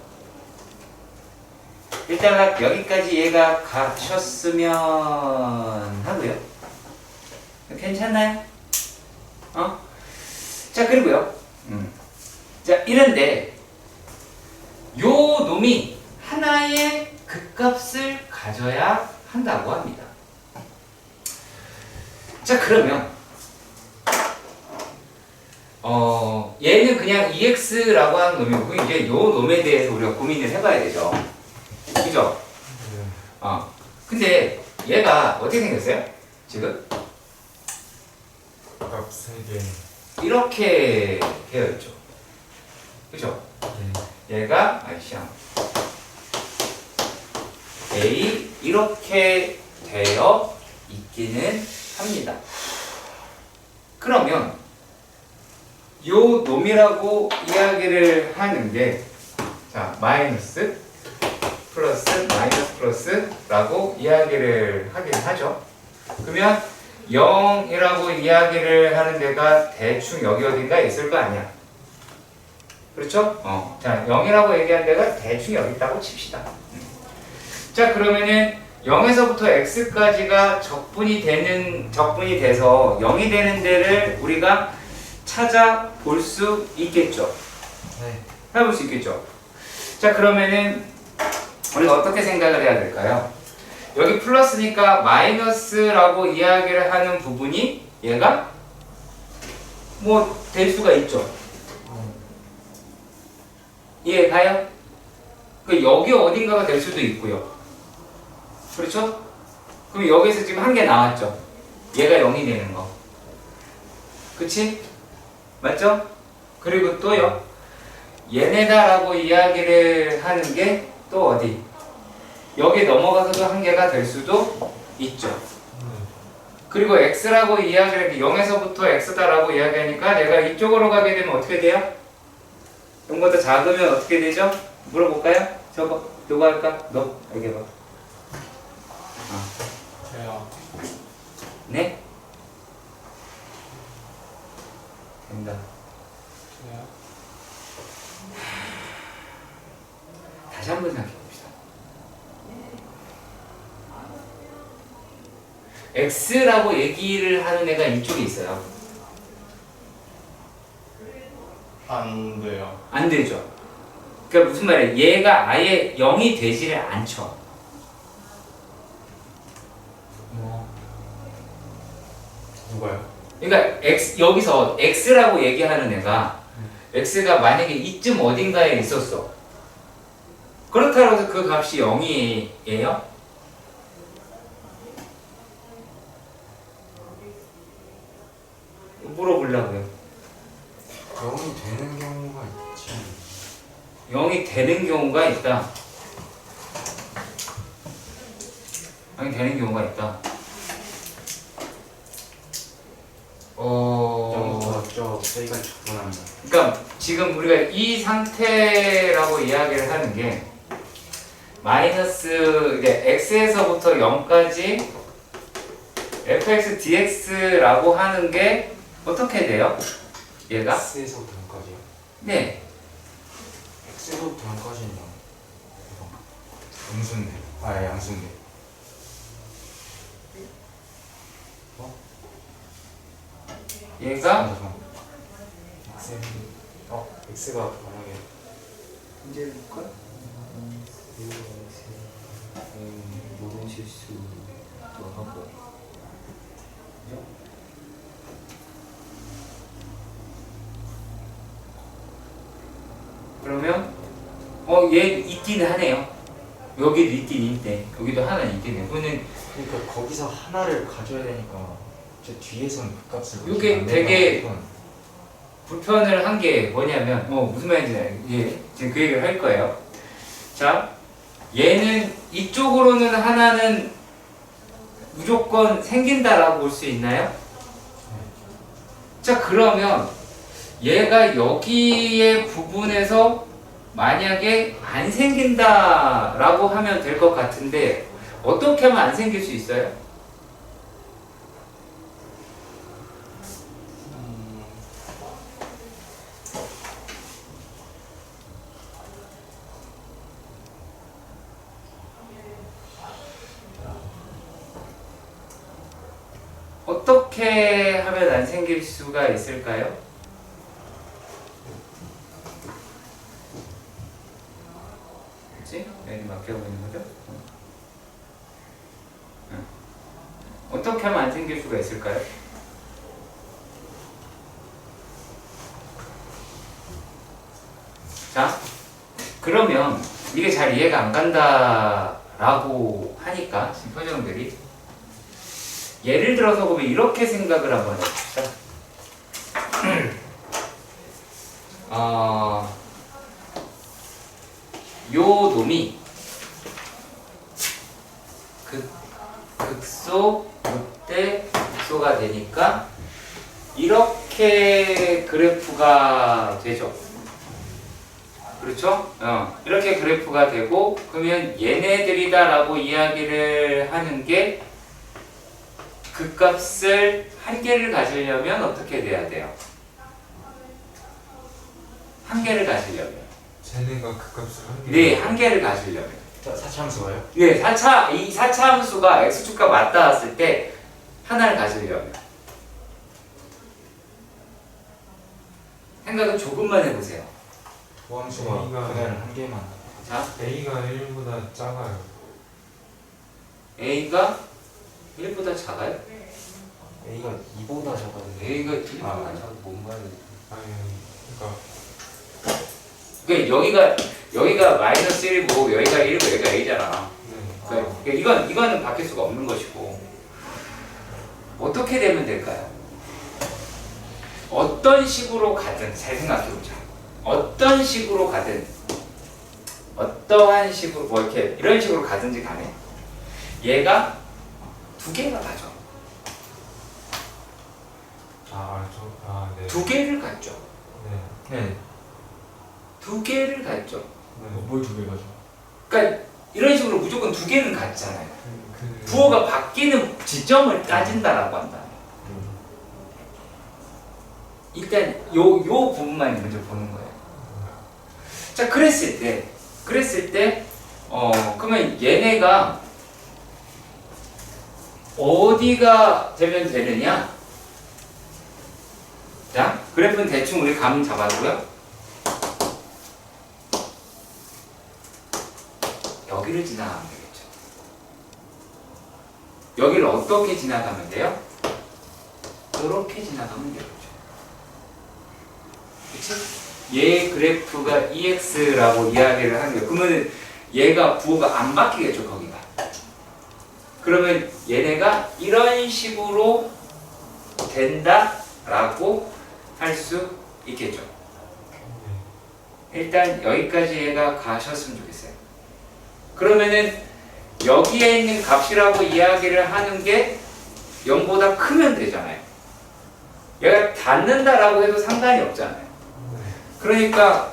일단 여기까지 얘가 가셨으면 하고요. 괜찮나요? 자, 그리고요. 자, 이런데 요 놈이 하나의 극값을 가져야 한다고 합니다. 자, 그러면 얘는 그냥 EX라고 하는 놈이고 이제 요 놈에 대해서 우리가 고민을 해봐야 되죠. 그죠? 근데 얘가 어떻게 생겼어요? 지금? 값 3개. 이렇게 되어 있죠. 그죠? 네. 얘가 아이씨야 A 이렇게 되어 있기는 합니다. 그러면 요 놈이라고 이야기를 하는 게 자, 마이너스 플러스 마이너스 플러스라고 이야기를 하긴 하죠. 그러면 0이라고 이야기를 하는 데가 대충 여기 어딘가 있을 거 아니야. 그렇죠? 자, 0이라고 얘기한 데가 대충 여기 있다고 칩시다. 자, 그러면은 0에서부터 x까지가 적분이 돼서 0이 되는 데를 우리가 찾아볼 수 있겠죠. 네. 해볼 수 있겠죠. 자, 그러면은 우리가 어떻게 생각을 해야 될까요? 여기 플러스니까 마이너스라고 이야기를 하는 부분이 얘가 뭐 될 수가 있죠. 이해 가요? 그 여기 어딘가가 될 수도 있고요. 그렇죠? 그럼 여기서 지금 한 개 나왔죠. 얘가 0이 되는 거. 그치? 맞죠? 그리고 또요. 얘네다라고 이야기를 하는 게 또 어디? 여기 넘어가서도 한 개가 될 수도 있죠. 그리고 x라고 이야기를 0에서부터 x다라고 이야기하니까 내가 이쪽으로 가게 되면 어떻게 돼요? 0보다 작으면 어떻게 되죠? 물어볼까요? 저거 누가 할까? 너 얘기해봐. 저요. 네? 된다. 저요. 다시 한번 생각해 봅시다. x라고 얘기를 하는 애가 이쪽에 있어요. 안 돼요. 안 되죠. 그러니까 무슨 말이에요? 얘가 아예 0이 되지를 않죠. 누가요? 그러니까 여기서 x라고 얘기하는 애가 x가 만약에 이쯤 어딘가에 있었어. 그렇다고 해서 그 값이 0이에요? 물어보려고요. 0이 되는 경우가 있지. 0이 되는 경우가 있다. 0이 되는 경우가 있다. 0부터 저 저희가 적분합니다. 그러니까 지금 우리가 이 상태라고 이야기를 하는 게 마이너스 이제 x에서부터 0까지 fx dx라고 하는 게 어떻게 돼요? 얘가? X에서부터 0까지요? 네. X에서부터 0까지는 음수인데. 아, 양수인데. 얘가 X가 만약에 이제 볼까? 모든 실수도 하고. 그러면 얘 있긴 하네요. 여기도 있긴 있대. 여기도 하나 있긴 해. 그거는 그러니까 거기서 하나를 가져야 되니까 저 뒤에서는 그 값을 이게 가지면 안 되게 된다는 건. 불편을 한 게 뭐냐면 무슨 말인지 지금 그 얘기를 할 거예요. 자, 얘는 이쪽으로는 하나는 무조건 생긴다라고 볼 수 있나요? 자, 그러면 얘가 여기의 부분에서 만약에 안 생긴다라고 하면 될 것 같은데 어떻게 하면 안 생길 수 있어요? 어떻게 하면 안 생길 수가 있을까요? 그치? 여기 맡겨보고 있는 거죠? 응. 어떻게 하면 안 생길 수가 있을까요? 자, 그러면 이게 잘 이해가 안 간다라고 하니까 지금 표정들이 예를 들어서 보면 이렇게 생각을 한번 해봅시다. 요 놈이 극소, 롯데, 극소가 되니까 이렇게 그래프가 되죠. 그렇죠? 이렇게 그래프가 되고 그러면 얘네들이다라고 이야기를 하는 게 그 값을 한 개를 가지려면 어떻게 돼야 돼요? 한 개를 가지려면. 쟤네가 그 값을 한 개. 네, 한 개를 가지려면. 사차함수가요? 네, 이 4차 함수가 x축과 맞닿았을 때 하나를 가지려면. 생각을 조금만 해보세요. 포함수가 A가 그냥 한 개만. 자, A가 1보다 작아요. A가 1보다 작아요? A가 2보다 작아요. A가 1보다 아, 작아. 뭔 말이야? 아니, 그러니까 그러니까 여기가 마이너스 1이고 여기가 1이고 여기가 A잖아. 네. 그러니까 이거는 바뀔 수가 없는 것이고 어떻게 되면 될까요? 어떤 식으로 가든 잘 생각해보자. 어떤 식으로 가든 어떠한 식으로 뭐 이렇게 이런 식으로 가든지 간에 얘가 두 개가 가죠. 네. 두 개를 갖죠. 네. 네. 두 개를 갖죠. 네. 뭘 두 개 가져? 그러니까 이런 식으로 무조건 두 개는 갖잖아요. 그 부호가 바뀌는 지점을 따진다라고 한다. 일단 요 부분만 먼저 보는 거예요. 자, 그랬을 때 그러면 얘네가 어디가 되면 되느냐? 자, 그래프는 대충 우리 감 잡아두고요. 여기를 지나가면 되겠죠. 여기를 어떻게 지나가면 돼요? 이렇게 지나가면 되겠죠. 그치? 얘 그래프가 EX라고 이야기를 하는 거예요. 그러면 얘가 부호가 안 바뀌겠죠, 거기가. 그러면 얘네가 이런 식으로 된다라고 할 수 있겠죠. 일단 여기까지 얘가 가셨으면 좋겠어요. 그러면은 여기에 있는 값이라고 이야기를 하는 게 0보다 크면 되잖아요. 얘가 닿는다라고 해도 상관이 없잖아요. 그러니까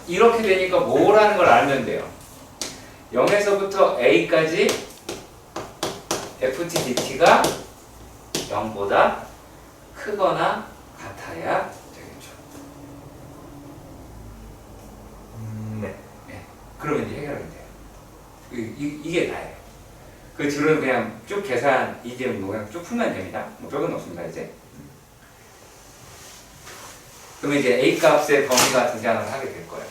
이렇게 되니까 뭐라는 걸 알면 돼요. 0에서부터 A까지 ft dt가 0보다 크거나 같아야 되겠죠. 네. 네. 그러면 이제 해결하면 돼요. 이게 다예요. 그 뒤로는 그냥 쭉 계산 이제 뭐 그냥 쭉 풀면 됩니다. 뭐 별건 없습니다 이제. 그러면 이제 A 값의 범위가 등장을 하게 될 거예요.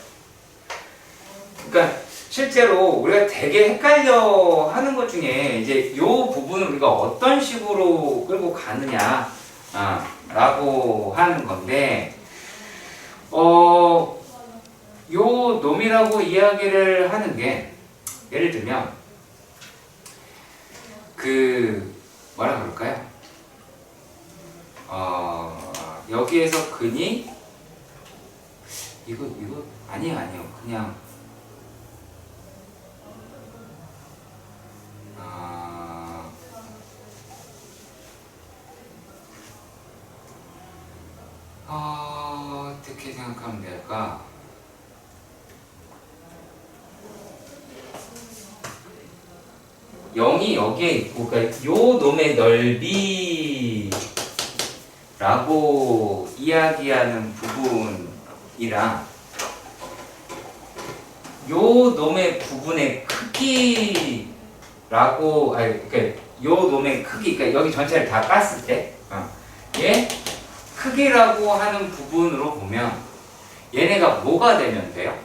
그러니까 실제로 우리가 되게 헷갈려 하는 것 중에 이제 이 부분을 우리가 어떤 식으로 끌고 가느냐 라고 하는 건데 요 놈이라고 이야기를 하는 게 예를 들면 뭐라 그럴까요? 여기에서 근이 이거 아니에요. 그냥 어떻게 생각하면 될까? 영이 여기에 있고, 그러니까 요 놈의 넓이라고 이야기하는 부분이랑 요 놈의 부분의 크기라고, 그러니까 요 놈의 크기, 그러니까 여기 전체를 다 깠을 때, 얘 크기라고 하는 부분으로 보면 얘네가 뭐가 되면 돼요?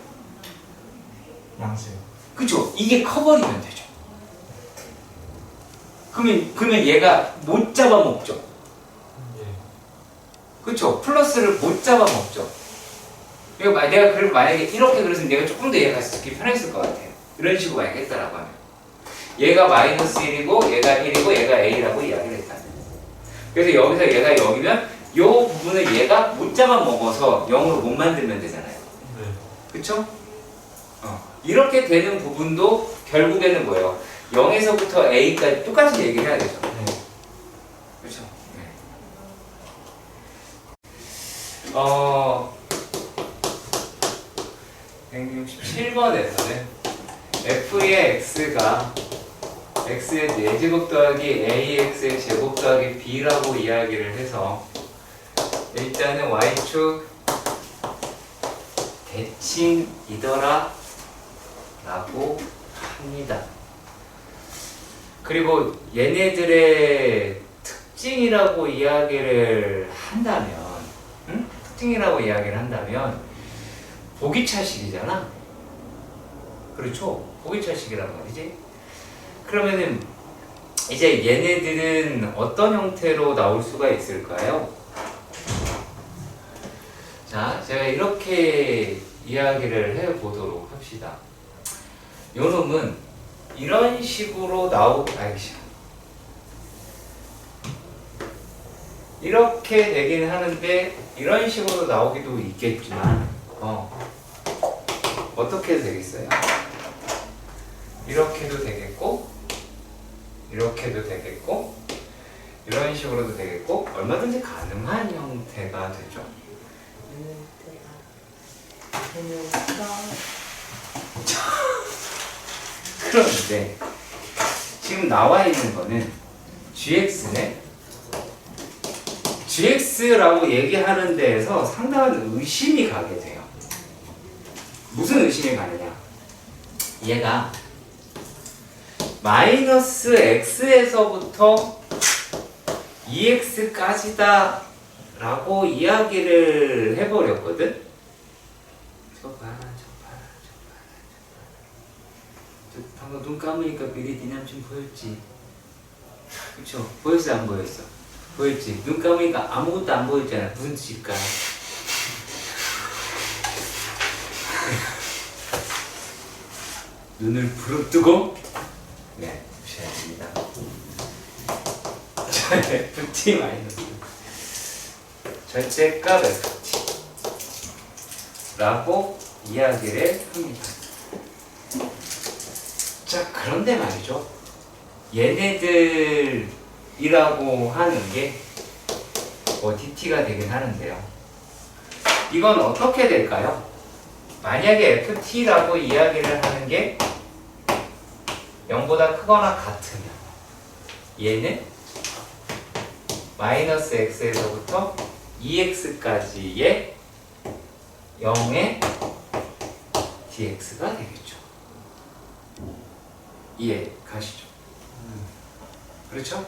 양수요. 그쵸? 이게 커버리면 되죠. 그러면 얘가 못 잡아먹죠. 예. 그쵸? 플러스를 못 잡아먹죠. 내가 그걸 만약에 이렇게 그랬으면 내가 조금 더 얘가 듣기 편했을 것 같아요. 이런 식으로 만약에 했다라고 하면 얘가 마이너스 1이고 얘가 1이고 얘가 A라고 이야기를 했다. 그래서 여기서 얘가 여기면 이 부분을 얘가 못 잡아먹어서 0으로 못 만들면 되잖아요. 네. 그쵸? 이렇게 되는 부분도 결국에는 뭐예요? 0에서부터 A까지 똑같이 얘기를 해야 되죠. 네. 그렇죠? 네. 167번에서는 f의 x가 x의 4제곱 더하기 ax의 제곱 더하기 b라고 이야기를 해서 일단은 y축 대칭이더라 라고 합니다. 그리고 얘네들의 특징이라고 이야기를 한다면 특징이라고 이야기를 한다면 보기차식이잖아. 그렇죠? 보기차식이란 말이지. 그러면은 이제 얘네들은 어떤 형태로 나올 수가 있을까요? 자, 제가 이렇게 이야기를 해보도록 합시다. 요 놈은 이런 식으로 이렇게 되긴 하는데 이런 식으로 나오기도 있겠지만 어떻게 해도 되겠어요? 이렇게도 되겠고 이렇게도 되겠고 이런 식으로도 되겠고 얼마든지 가능한 형태가 되죠. 그런데 지금 나와 있는 거는 GX네. GX라고 얘기하는 데에서 상당한 의심이 가게 돼요. 무슨 의심이 가느냐? 얘가 마이너스 x에서부터 2x까지다 라고 이야기를 해버렸거든. 저 봐라. 방금 눈 감으니까 미리 네 남친 보였지? 그쵸? 보였어 안 보였어? 보였지? 눈 감으니까 아무것도 안 보였잖아. 무슨 뜻일까? 눈을 부릅뜨고 보셔야 됩니다. 자, FT 마이너스 절대값 FT 라고 이야기를 합니다. 자, 그런데 말이죠. 얘네들이라고 하는 게 DT가 되긴 하는데요. 이건 어떻게 될까요? 만약에 FT라고 이야기를 하는 게 0보다 크거나 같으면 얘는 마이너스 x에서부터 2x까지의 0의 dx가 되겠죠. 이해 가시죠? 그렇죠?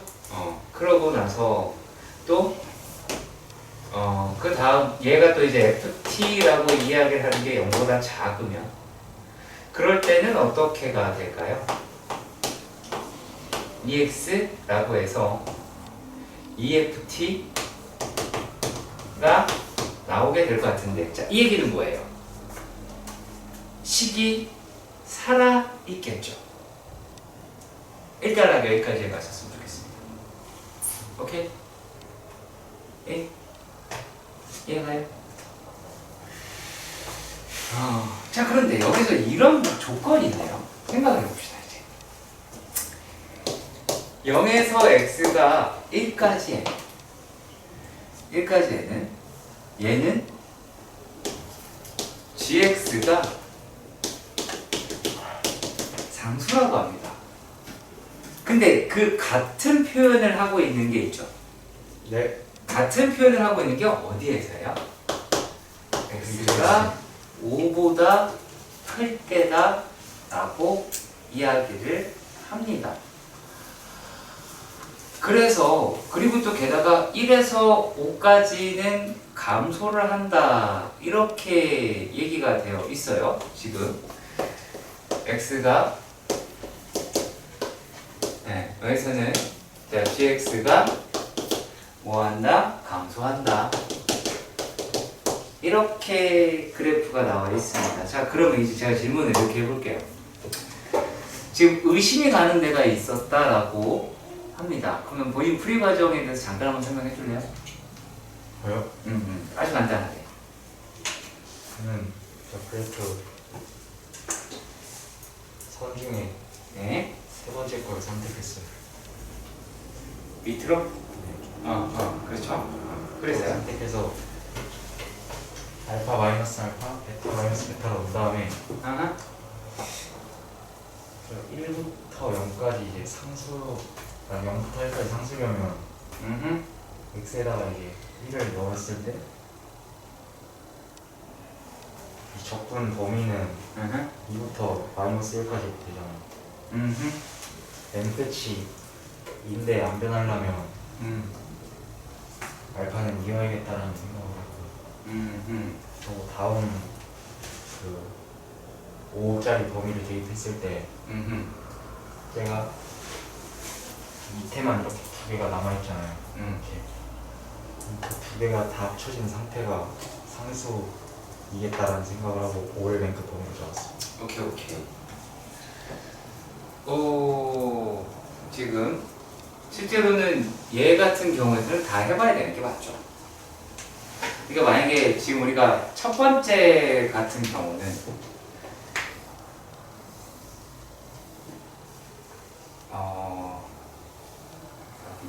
그러고 나서 또 그 다음 얘가 또 이제 ft라고 이야기를 하는 게 0보다 작으면 그럴 때는 어떻게가 될까요? EX라고 해서 EFT가 나오게 될 것 같은데, 자, 이 얘기는 뭐예요? 식이 살아있겠죠. 일단은 여기까지 해봤었으면 좋겠습니다. 오케이? 예? 이해가요? 자, 그런데 여기서 이런 조건이 있네요. 생각을 해봅시다. 0에서 x가 1까지에는 얘는 gx가 상수라고 합니다. 근데 그 같은 표현을 하고 있는 게 있죠. 네. 같은 표현을 하고 있는 게 어디에서요? x가 5보다 클 때다 라고 이야기를 합니다. 그래서 그리고 또 게다가 1에서 5까지는 감소를 한다 이렇게 얘기가 되어 있어요. 지금 x가 여기서는 자, gx가 뭐한다? 감소한다. 이렇게 그래프가 나와 있습니다. 자, 그러면 이제 제가 질문을 이렇게 해볼게요. 지금 의심이 가는 데가 있었다라고 합니다. 그러면 본인 풀이 과정에 대해서 잠깐 한번 설명해 줄래요? 저요? 아주 간단하게. 저는 저 그래프 선 중에 네. 세 번째 걸 선택했어요. 밑으로? 그렇죠. 그래서요? 선택해서 알파 마이너스 알파, 베타 마이너스 베타로 온 다음에 아하. 1부터 0까지 이제 상수, 0부터 1까지 상수려면 x에다가 이제 1을 넣었을 때 이 적분 범위는 2부터 마이너스 1까지 되잖아요. n 끝이 2인데 안 변하려면 알파는 이어야겠다라는 생각을 했고 또 다음 그 5짜리 범위를 대입했을 때 얘가 밑에만 이렇게 두 개가 남아있잖아요. 이렇게 그 두 개가 다 합쳐진 상태가 상수이겠다라는 생각을 하고 5를 맨 끝범위로 잡았어요. 오케이. 오, 지금 실제로는 얘 같은 경우에는 다 해봐야 되는 게 맞죠. 그러니까 만약에 지금 우리가 첫 번째 같은 경우는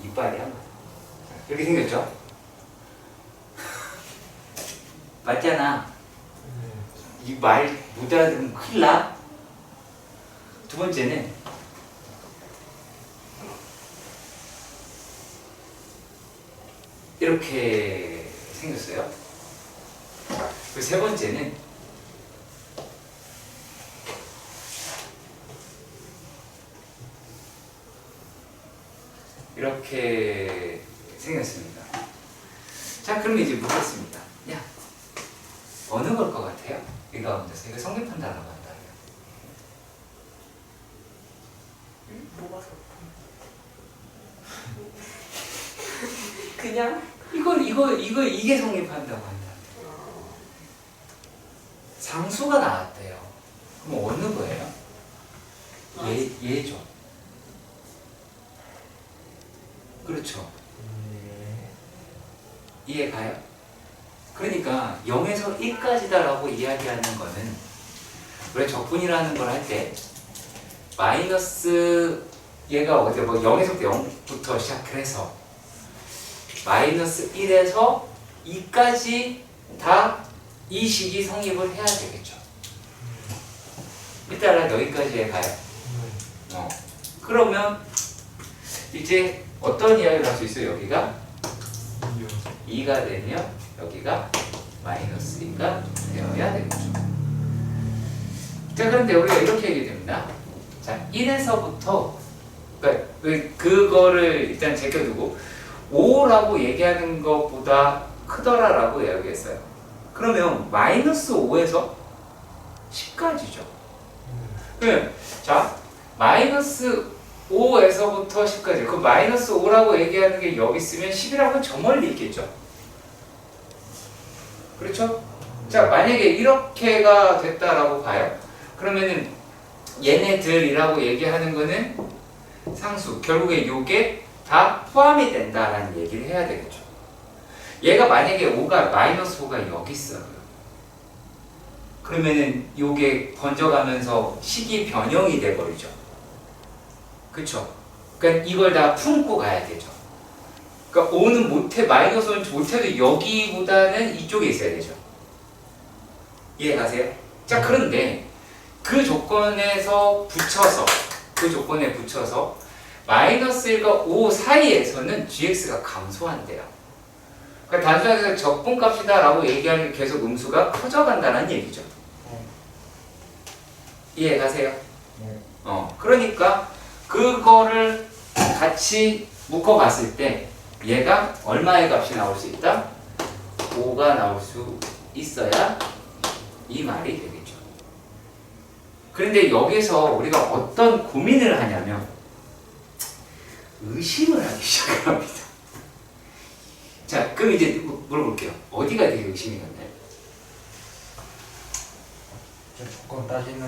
이빨이야. 이렇게 생겼죠? 맞잖아. 이 말 못 알아들으면 큰일 나. 두 번째는 이렇게 생겼어요. 그리고 세 번째는 이렇게 생겼습니다. 자, 그럼 이제 묻겠습니다. 야, 어느 걸 것 같아요? 이 가운데서 이거 성립한다라고 한다면 뭐가 좋다. 그냥 이게 성립한다고 한다면 상수가 나왔대요. 그럼 어느 거예요? 얘죠. 그렇죠. 이해가요? 그러니까 0에서 1까지다라고 이야기하는 거는 우리가 적분이라는 걸 할 때 마이너스 얘가 어디 뭐 0에서부터 0부터 시작해서 마이너스 1에서 2까지 다 이 식이 성립을 해야 되겠죠. 이따라 여기까지 가요. 그러면 이제 어떤 이야기를 할 수 있어요? 여기가 2가 되면 여기가 마이너스 2가 되어야 되겠죠. 자, 그런데 우리가 이렇게 얘기됩니다. 자, 1에서부터 그거를 일단 제껴두고 5라고 얘기하는 것보다 크더라라고 이야기했어요. 그러면 마이너스 5에서 10까지죠. 자, 마이너스 5에서부터 10까지. 그 마이너스 5라고 얘기하는 게 여기 있으면 10이라고 저 멀리 있겠죠. 그렇죠? 자, 만약에 이렇게가 됐다라고 봐요. 그러면은 얘네들이라고 얘기하는 거는 상수. 결국에 요게 다 포함이 된다라는 얘기를 해야 되겠죠. 얘가 만약에 5가 마이너스 5가 여기 있어요. 그러면은 요게 번져가면서 식이 변형이 돼버리죠. 그쵸? 그러니까 이걸 다 품고 가야 되죠. 그러니까 5는 못해, 마이너스 5는 못해도 여기보다는 이쪽에 있어야 되죠. 이해가세요? 자, 그런데 그 조건에서 붙여서, 그 조건에 붙여서 마이너스 1과 5 사이에서는 gx가 감소한대요. 그러니까 단순하게 적분값이다 라고 얘기하는 게 계속 음수가 커져간다는 얘기죠. 이해가세요? 그러니까 그거를 같이 묶어봤을 때 얘가 얼마의 값이 나올 수 있다? 5가 나올 수 있어야 이 말이 되겠죠. 그런데 여기서 우리가 어떤 고민을 하냐면 의심을 하기 시작합니다. 자, 그럼 이제 물어볼게요. 어디가 되게 의심이 간나요? 조건 따지는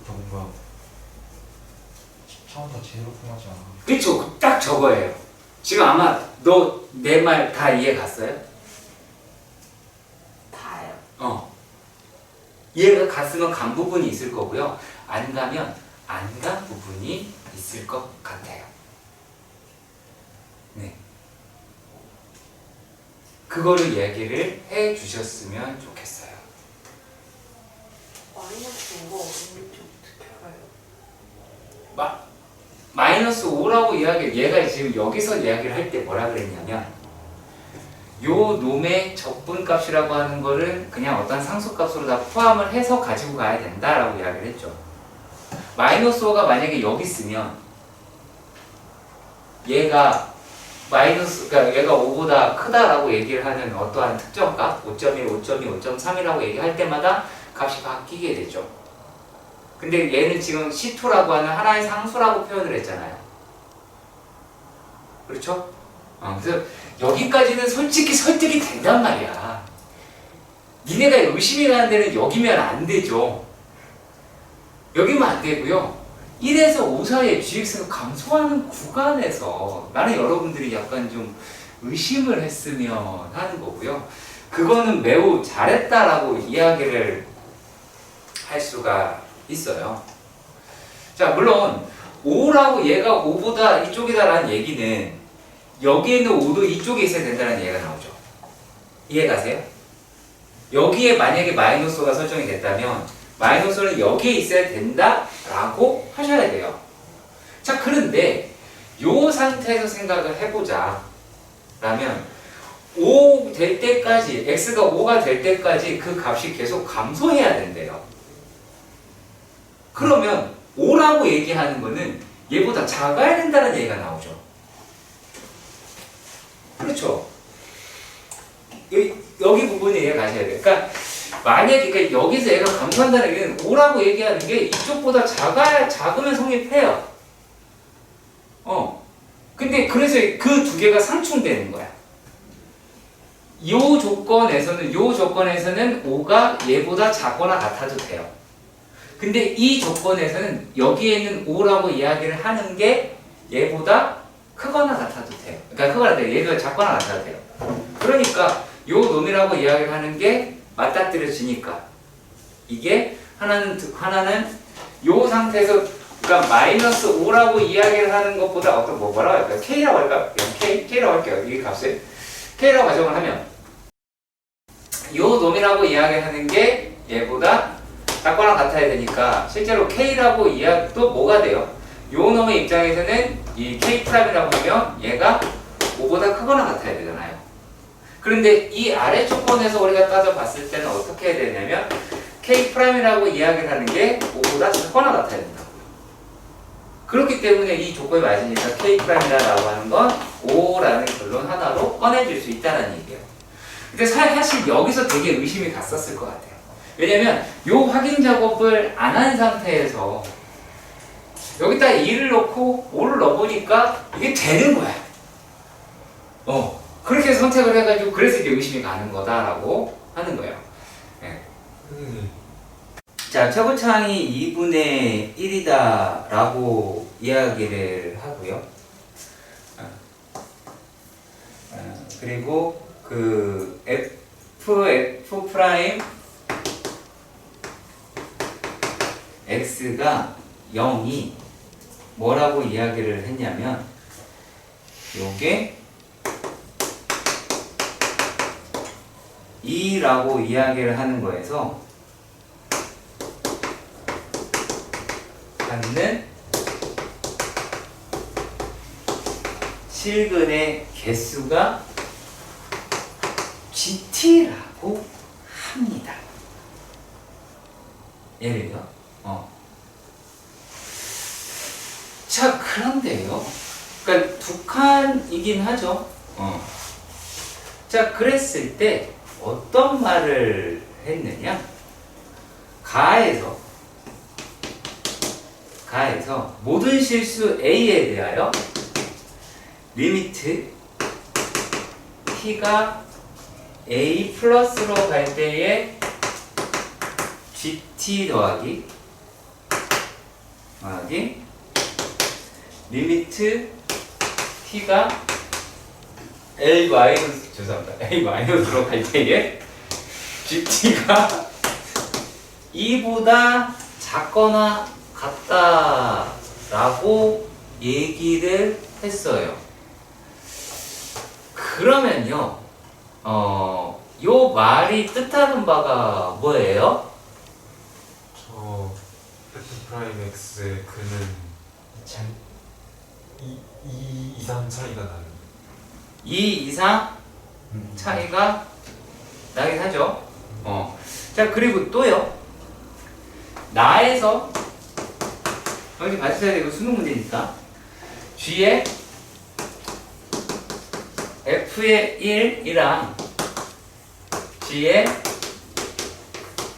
경우가 처음부터 제대로 통하지 않아. 그쵸, 딱 저거예요. 지금 아마 너 내 말 다 이해 갔어요? 다요. 이해가 갔으면 간 부분이 있을 거고요. 안 가면 안 간 부분이 있을 것 같아요. 네. 그거를 얘기를 해 주셨으면 좋겠어요. 마이너스 5가 어딘지 어떻게 알아요? 마이너스 5라고 얘가 지금 여기서 이야기를 할 때 뭐라 그랬냐면 요 놈의 적분값이라고 하는 거를 그냥 어떤 상수값으로 다 포함을 해서 가지고 가야 된다라고 이야기를 했죠. 마이너스 5가 만약에 여기 있으면 얘가 마이너스, 그러니까 얘가 5보다 크다라고 얘기를 하는 어떠한 특정 값, 5.1, 5.2, 5.3이라고 얘기할 때마다 값이 바뀌게 되죠. 근데 얘는 지금 C2라고 하는 하나의 상수라고 표현을 했잖아요. 그렇죠? 그래서 여기까지는 솔직히 설득이 된단 말이야. 니네가 의심이 가는 데는 여기면 안 되죠. 여기면 안 되고요. 1에서 5 사이에 GX가 감소하는 구간에서 나는 여러분들이 약간 좀 의심을 했으면 하는 거고요. 그거는 매우 잘했다라고 이야기를 할 수가 있어요. 자, 물론 5라고 얘가 5보다 이쪽이다라는 얘기는 여기에 있는 5도 이쪽에 있어야 된다는 얘기가 나오죠. 이해가세요? 여기에 만약에 마이너스가 설정이 됐다면 마이너스는 여기에 있어야 된다라고 하셔야 돼요. 자, 그런데 이 상태에서 생각을 해보자 라면 5 될 때까지, x가 5가 될 때까지 그 값이 계속 감소해야 된대요. 그러면 5라고 얘기하는 거는 얘보다 작아야 된다는 얘기가 나오죠. 그렇죠? 여기 부분에 이해 가셔야 돼요. 그러니까 만약에 그러니까 여기서 얘가 감소한다는 얘기는 5라고 얘기하는 게 이쪽보다 작으면 성립해요. 근데 그래서 그 두 개가 상충되는 거야. 요 조건에서는 5가 얘보다 작거나 같아도 돼요. 근데 이 조건에서는 여기에 있는 5라고 이야기를 하는 게 얘보다 크거나 같아도 돼요. 그러니까 크거나 같아요. 얘가 작거나 같아도 돼요. 그러니까 요 놈이라고 이야기를 하는 게 맞닥뜨려지니까 이게 하나는 요 상태에서 그러니까 마이너스 5라고 이야기를 하는 것보다 어떤 뭐라고 할까요? K라고 할까요? K라고 할게요. 이 값을 K라고 가정을 하면 요 놈이라고 이야기하는 게 얘보다 작거나 같아야 되니까 실제로 K라고 이야기도 뭐가 돼요? 요 놈의 입장에서는 이 K'이라고 하면 얘가 5보다 크거나 같아야 되잖아요. 그런데 이 아래 조건에서 우리가 따져봤을 때는 어떻게 해야 되냐면 K'이라고 이야기를 하는 게 5보다 작거나 같아야 된다고요. 그렇기 때문에 이 조건이 맞으니까 K'이라고 하는 건 5라는 결론 하나로 꺼내줄 수 있다는 얘기예요. 근데 사실 여기서 되게 의심이 갔었을 것 같아요. 왜냐면 요 확인 작업을 안 한 상태에서 여기다 2를 넣고 5를 넣어보니까 이게 되는 거야. 그렇게 선택을 해가지고 그래서 이게 의심이 가는 거다라고 하는 거예요. 네. 자, 최고차항이 2분의 1이다 라고 이야기를 하고요. 그리고 그 F 프라임 X가 0이 뭐라고 이야기를 했냐면 요게 2라고 이야기를 하는 거에서 갖는 실근의 개수가 GT라고 합니다. 예를 들어 자, 그런데요. 그러니까 두 칸이긴 하죠. 자, 그랬을 때 어떤 말을 했느냐? 가에서 모든 실수 A에 대하여 리미트 T가 A 플러스로 갈 때에 GT 더하기 리미트 T가 A 마이너스로 갈 때에 GT가 2보다 작거나 같다라고 얘기를 했어요. 그러면요, 요 말이 뜻하는 바가 뭐예요? 저 F 프라임 X의 그는 2 이상 차이가 나는 2 이상 차이가 나긴 하죠. 자, 그리고 또요. 나에서 여기 봐주셔야 되고 수능 문제니까 G의 F의 1이랑 G의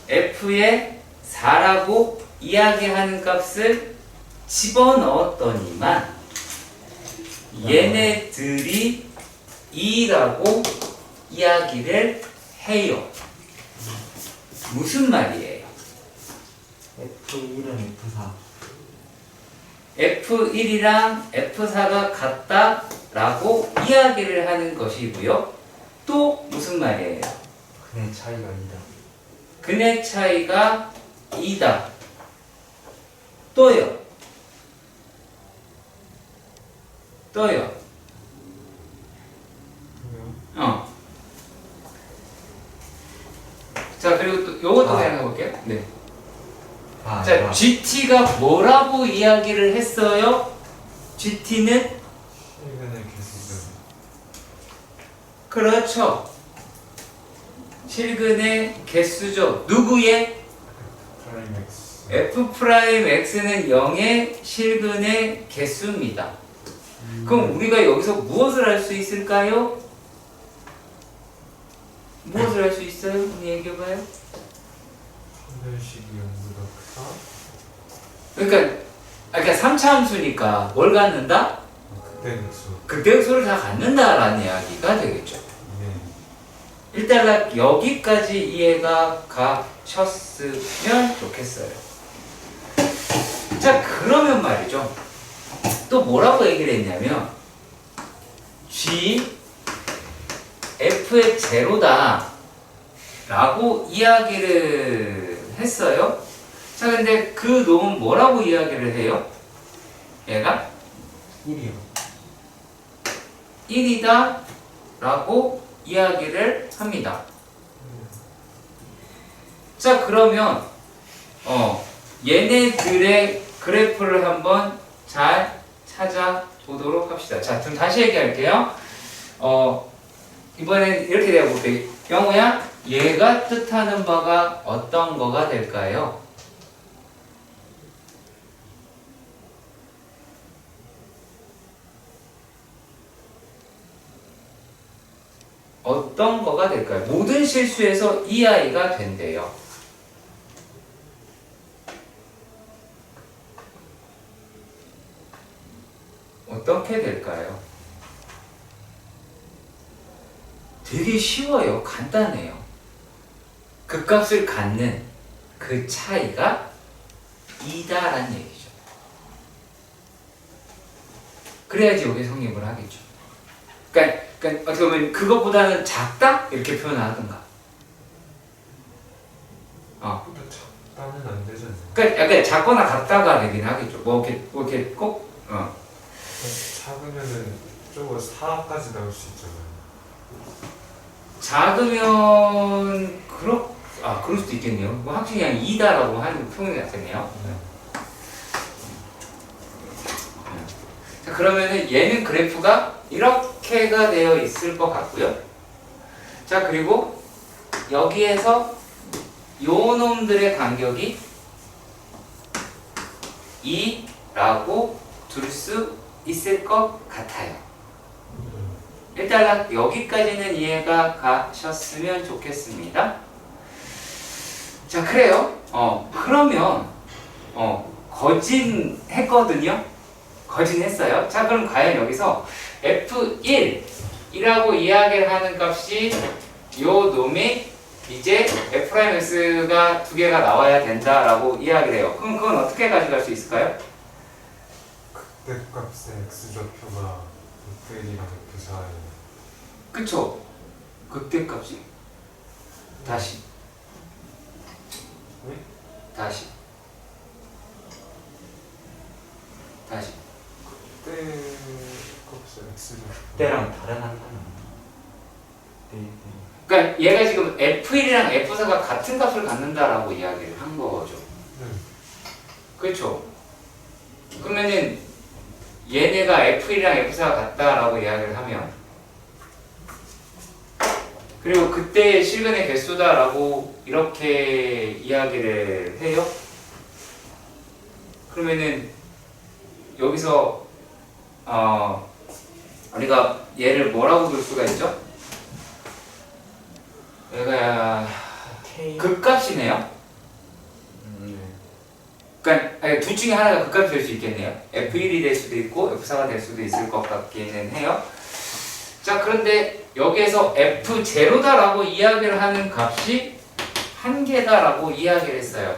F의 4라고 이야기하는 값을 집어넣었더니만 얘네들이 2라고 이야기를 해요. 무슨 말이에요? F1은 F4. F1이랑 F4가 같다라고 이야기를 하는 것이고요. 또 무슨 말이에요? 근의 차이가 2다. 근의 차이가 2다. 또요. 자, 그리고 또 요것도 생각해 볼게요. 네. 자, GT가 뭐라고 이야기를 했어요? GT는 실근의 개수죠. 그렇죠. 실근의 개수죠. 누구의? 프라임 X. F'X는 0의 실근의 개수입니다. 그럼 우리가 여기서 무엇을 할 수 있을까요? 무엇을 할 수 있어요? 얘기해봐요. 판별식이 0보다 크다? 그러니까 3차 함수니까 뭘 갖는다? 그때 개수. 극대수를 다 갖는다라는 이야기가 되겠죠. 네. 일단 여기까지 이해가 가셨으면 좋겠어요. 자, 그러면 말이죠. 또 뭐라고 얘기를 했냐면 G F의 제로다 라고 이야기를 했어요. 자, 근데 그 놈은 뭐라고 이야기를 해요? 얘가 1이요. 1이다 라고 이야기를 합니다. 자, 그러면 얘네들의 그래프를 한번 잘 찾아보도록 합시다. 자, 좀 다시 얘기할게요. 이번엔 이렇게 내어볼게요. 영우야, 얘가 뜻하는 바가 어떤 거가 될까요? 어떤 거가 될까요? 모든 실수에서 이 아이가 된대요. 어떻게 될까요? 되게 쉬워요. 간단해요. 그 값을 갖는 그 차이가 2다라는 얘기죠. 그래야지 여기 성립을 하겠죠. 그러니까 어떻게 보면 그것보다는 작다? 이렇게 표현하든가. 근데 작다는 안 되잖아요. 그러니까 약간 작거나 같다가 되긴 하겠죠. 뭐 이렇게 꼭 작으면은 저거 4까지 나올 수 있잖아요. 작으면 그럴 수도 있겠네요. 뭐 확실히 그냥 2다라고 하는 표현이 낫겠네요. 자, 그러면은 얘는 그래프가 이렇게가 되어 있을 것 같고요. 자, 그리고 여기에서 요 놈들의 간격이 2라고 둘 수 있을 것 같아요. 일단 여기까지는 이해가 가셨으면 좋겠습니다. 자, 그래요. 그러면 거진했거든요. 거진했어요. 자, 그럼 과연 여기서 F1이라고 이야기를 하는 값이 요 놈이 이제 F'X가 두 개가 나와야 된다라고 이야기를 해요. 그럼 그건 어떻게 가져갈 수 있을까요? 그때 값의 X좌표가 F1이랑 F4예요. 그쵸? 극대값이 다시 네? 다시 그때 값의 X좌표. 그때랑 다른 한거는 네. 그러니까 얘가 지금 F1이랑 F4가 같은 값을 갖는다라고 이야기를 한 거죠. 네. 그렇죠? 그러면은 얘네가 F1이랑 F4가 같다라고 이야기를 하면 그리고 그때의 실근의 개수다라고 이렇게 이야기를 해요. 그러면은 여기서 우리가 얘를 뭐라고 둘 수가 있죠? 얘가 K. 극값이네요. 네. 그러니까 아니, 둘 중에 하나가 극값이 될 수 있겠네요. F1이 될 수도 있고 F4가 될 수도 있을 것 같기는 해요. 자, 그런데 여기에서 F0다라고 이야기를 하는 값이 한계다라고 이야기를 했어요.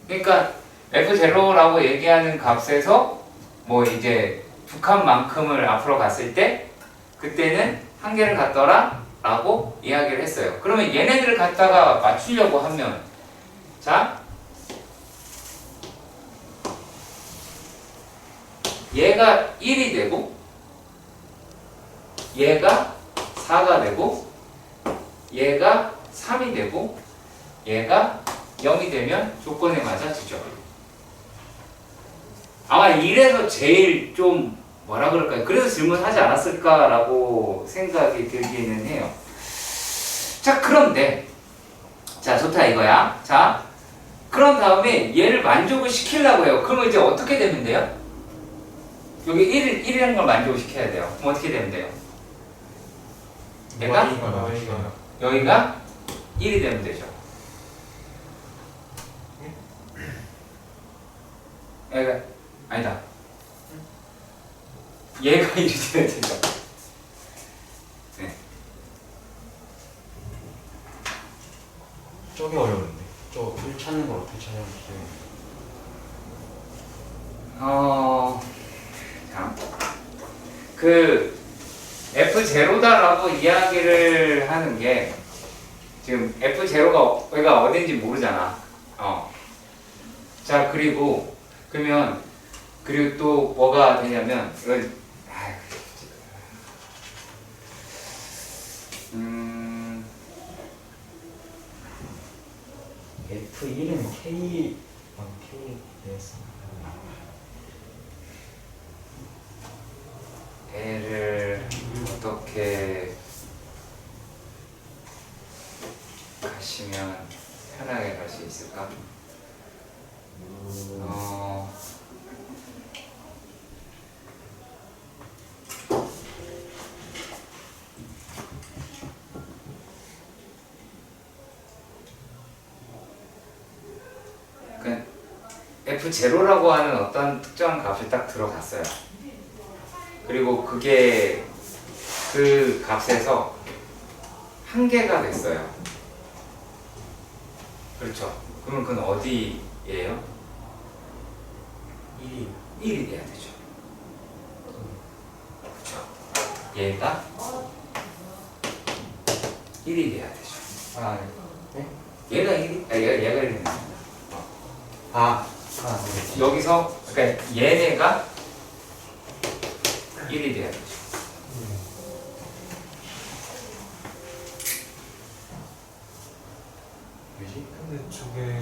그러니까 F0라고 얘기하는 값에서 뭐 이제 두 칸만큼을 앞으로 갔을 때 그때는 한계를 갖더라 라고 이야기를 했어요. 그러면 얘네들을 갖다가 맞추려고 하면 자, 얘가 1이 되고 얘가 4가 되고 얘가 3이 되고 얘가 0이 되면 조건에 맞아지죠. 아마 이래서 제일 좀 뭐라 그럴까요? 그래서 질문하지 않았을까라고 생각이 들기는 해요. 자, 그런데 자, 좋다 이거야. 자, 그런 다음에 얘를 만족을 시키려고 해요. 그러면 이제 어떻게 되면 돼요? 여기 1이라는 걸 만족을 시켜야 돼요. 그럼 어떻게 되면 돼요? 얘가 여기가 1이 되면 되죠. 얘가 아니다. 얘가 1이 되면 되죠. 네. 저게 어려운데. 저 1 찾는 걸 어떻게 찾아야 돼? 자, 그 F0다라고 이야기를 하는 게 지금 F0가 여기가 어딘지 모르잖아. 자, 그리고 그러면 그리고 또 뭐가 되냐면 이건 F1은 K K에서 애를 어떻게 가시면 편하게 갈 수 있을까? 그러니까 F0라고 하는 어떤 특정한 값이 딱 들어갔어요. 그리고 그게 그 값에서 한계가 됐어요. 그렇죠. 그러면 그건 어디예요? 1이 돼야 되죠. 그렇죠. 얘가 1이 돼야 되죠. 아, 네? 얘가 1이, 얘가 1이 됩니다. 네. 여기서 그러니까 얘네가 1이 돼야 되죠. 왜지? 근데 저게